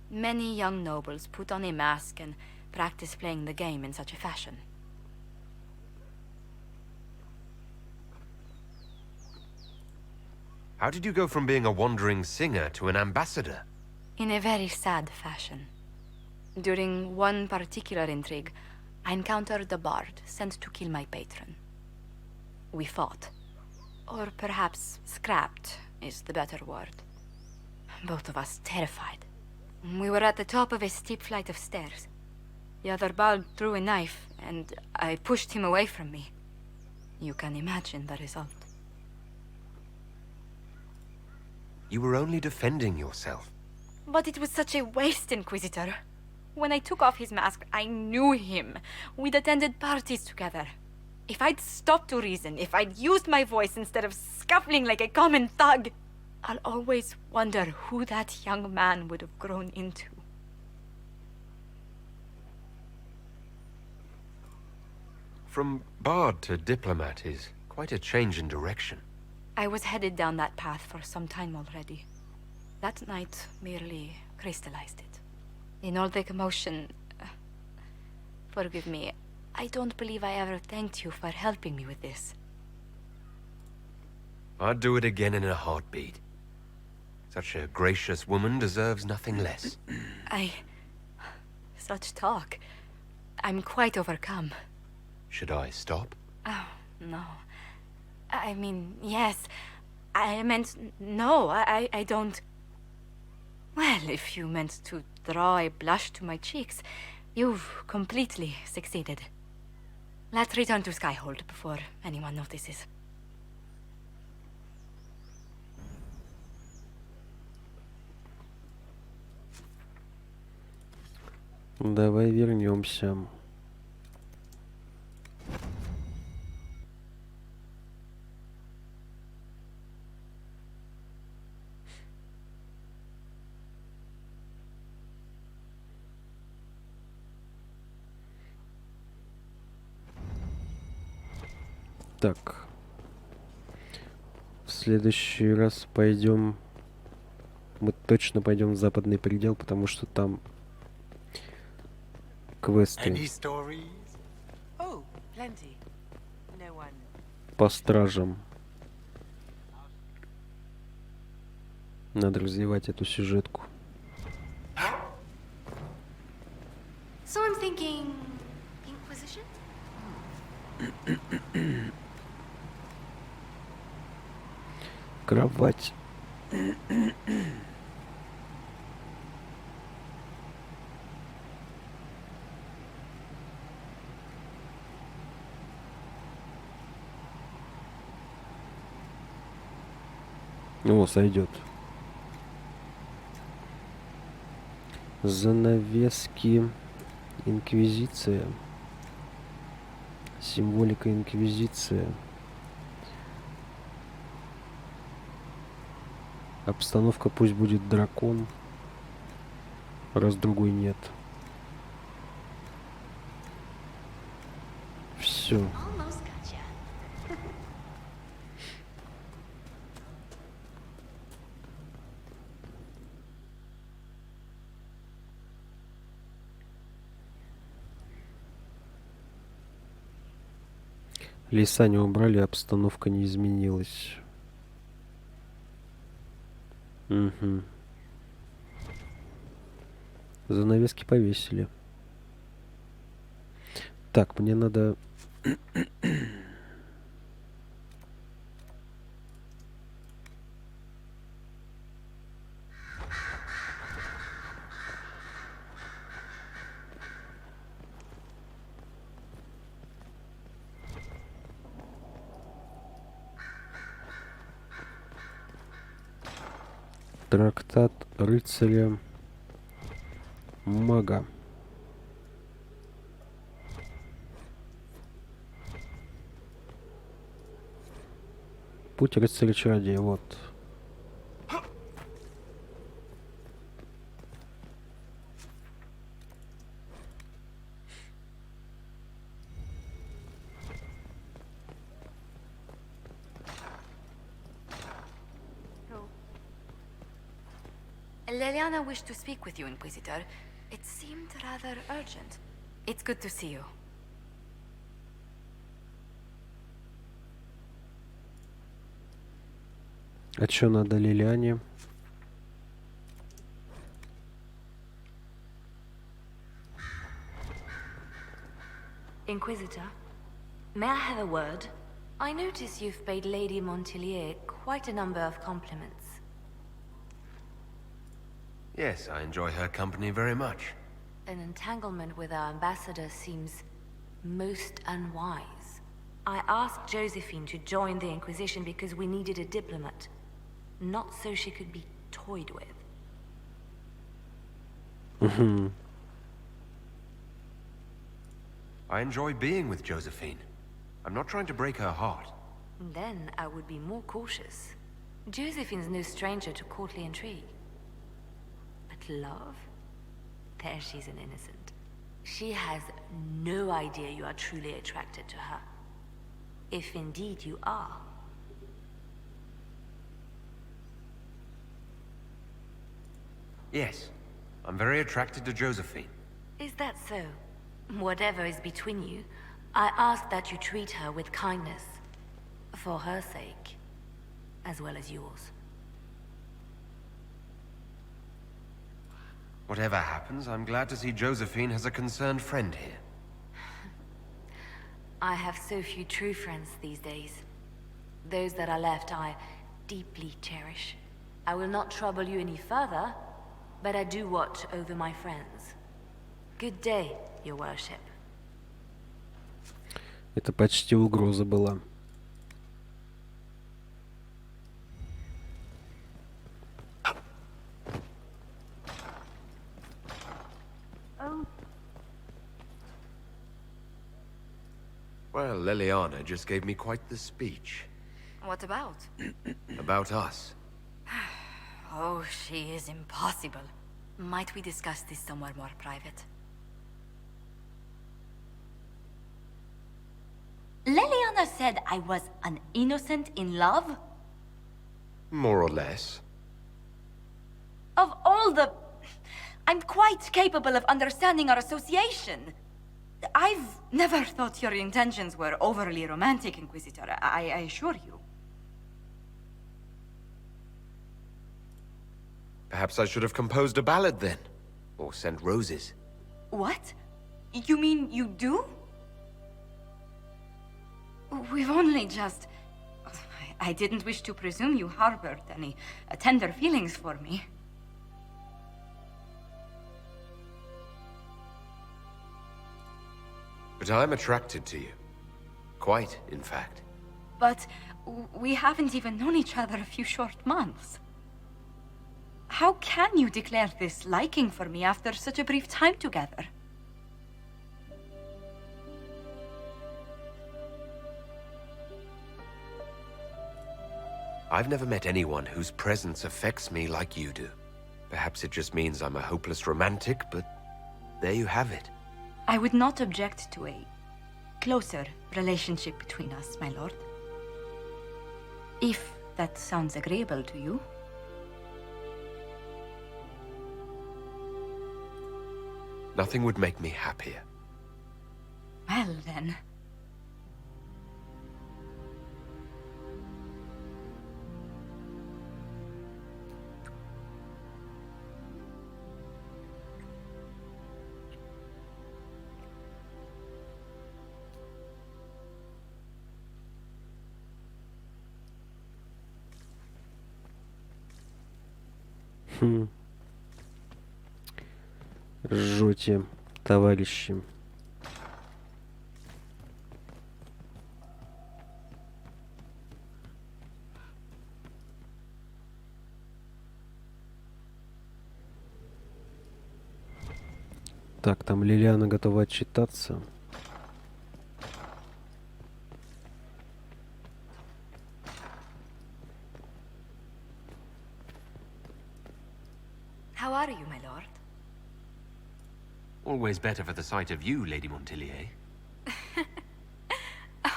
Many young nobles put on a mask and practice playing the game in such a fashion. How did you go from being a wandering singer to an ambassador? In a very sad fashion. During one particular intrigue, I encountered a bard sent to kill my patron. We fought. Or perhaps scrapped is the better word. Both of us terrified. We were at the top of a steep flight of stairs. The other bard threw a knife, and I pushed him away from me. You can imagine the result. You were only defending yourself. But it was such a waste, Inquisitor. When I took off his mask, I knew him. We'd attended parties together. If I'd stopped to reason, if I'd used my voice instead of scuffling like a common thug, I'll always wonder who that young man would have grown into. From bard to diplomat is quite a change in direction. I was headed down that path for some time already. That night merely crystallized it. In all the commotion... forgive me, I don't believe I ever thanked you for helping me with this. I'd do it again in a heartbeat. Such a gracious woman deserves nothing less. Such talk. I'm quite overcome. Should I stop? Oh, no. I mean, yes. I meant no, I don't... Well, if you meant to draw a blush to my cheeks, you've completely succeeded. Let's return to Skyhold before anyone notices. Давай вернемся. Так. В следующий раз пойдем... Мы точно пойдем в западный предел, потому что там квесты по стражам. Надо развивать эту сюжетку. So I'm thinking... Inquisition? Кровать. О, сойдет. Занавески. Инквизиция. Символика инквизиция. Обстановка пусть будет дракон. Раз другой нет. Все. Леса не убрали, обстановка не изменилась. Угу. Занавески повесили. Так, мне надо... Трактат рыцаря мага. Путь рыцаря-чародея, вот. Leliana wished to speak with you, Inquisitor. It seemed rather urgent. It's good to see you. А чё надо Лилиане? Inquisitor, may I have a word? I notice you've paid Lady Montelier quite a number of compliments. Yes, I enjoy her company very much. An entanglement with our ambassador seems most unwise. I asked Josephine to join the Inquisition because we needed a diplomat, not so she could be toyed with. I enjoy being with Josephine. I'm not trying to break her heart. Then I would be more cautious. Josephine's no stranger to courtly intrigue. But love? There she's an innocent. She has no idea you are truly attracted to her. If indeed you are. Yes, I'm very attracted to Josephine. Is that so? Whatever is between you, I ask that you treat her with kindness. For her sake, as well as yours. Whatever happens, I'm glad to see Josephine has a concerned friend here. I have so few true friends these days. Those that are left I deeply cherish. I will not trouble you any further, but I do watch over my friends. Good day, your worship. Это почти угроза была. Well, Liliana just gave me quite the speech. What about? About us. Oh, she is impossible. Might we discuss this somewhere more private? Leliana said I was an innocent in love? More or less. Of all the... I'm quite capable of understanding our association. I've never thought your intentions were overly romantic, Inquisitor. I assure you. Perhaps I should have composed a ballad then. Or sent roses. What? You mean you do? We've only just... I didn't wish to presume you harbored any tender feelings for me. But I'm attracted to you. Quite, in fact. But we haven't even known each other a few short months. How can you declare this liking for me after such a brief time together? I've never met anyone whose presence affects me like you do. Perhaps it just means I'm a hopeless romantic, but there you have it. I would not object to a closer relationship between us, my lord. If that sounds agreeable to you. Nothing would make me happier. Well, then. Ржете, товарищи. Так, там Лилиана готова отчитаться. How are you, my lord? Always better for the sight of you, Lady Montelier.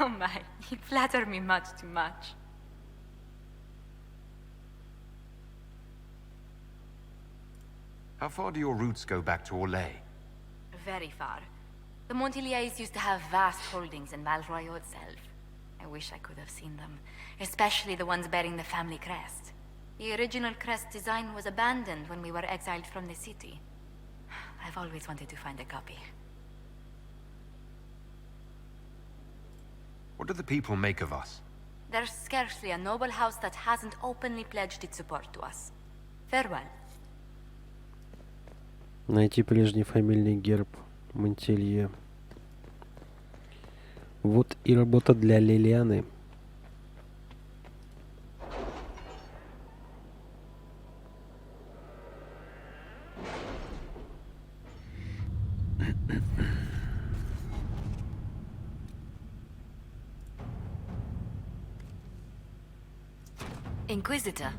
Oh my, you flatter me much too much. How far do your roots go back to Orlais? Very far. The Monteliers used to have vast holdings in Malroyo itself. I wish I could have seen them, especially the ones bearing the family crest. The original crest design was abandoned when we were exiled from the city. I've always wanted to find a copy. What do the people make of us? There's scarcely a noble house that hasn't openly pledged its support to us. Farewell. Найти прежний фамильный герб Монтелье. Вот и работа для Лилианы. Inquisitor.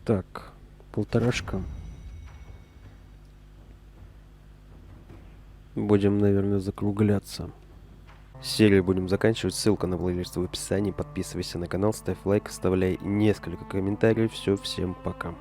Так, полторашка. Будем, наверное, закругляться. Серию будем заканчивать. Ссылка на плейлист в описании. Подписывайся на канал, ставь лайк, оставляй несколько комментариев. Все, всем пока.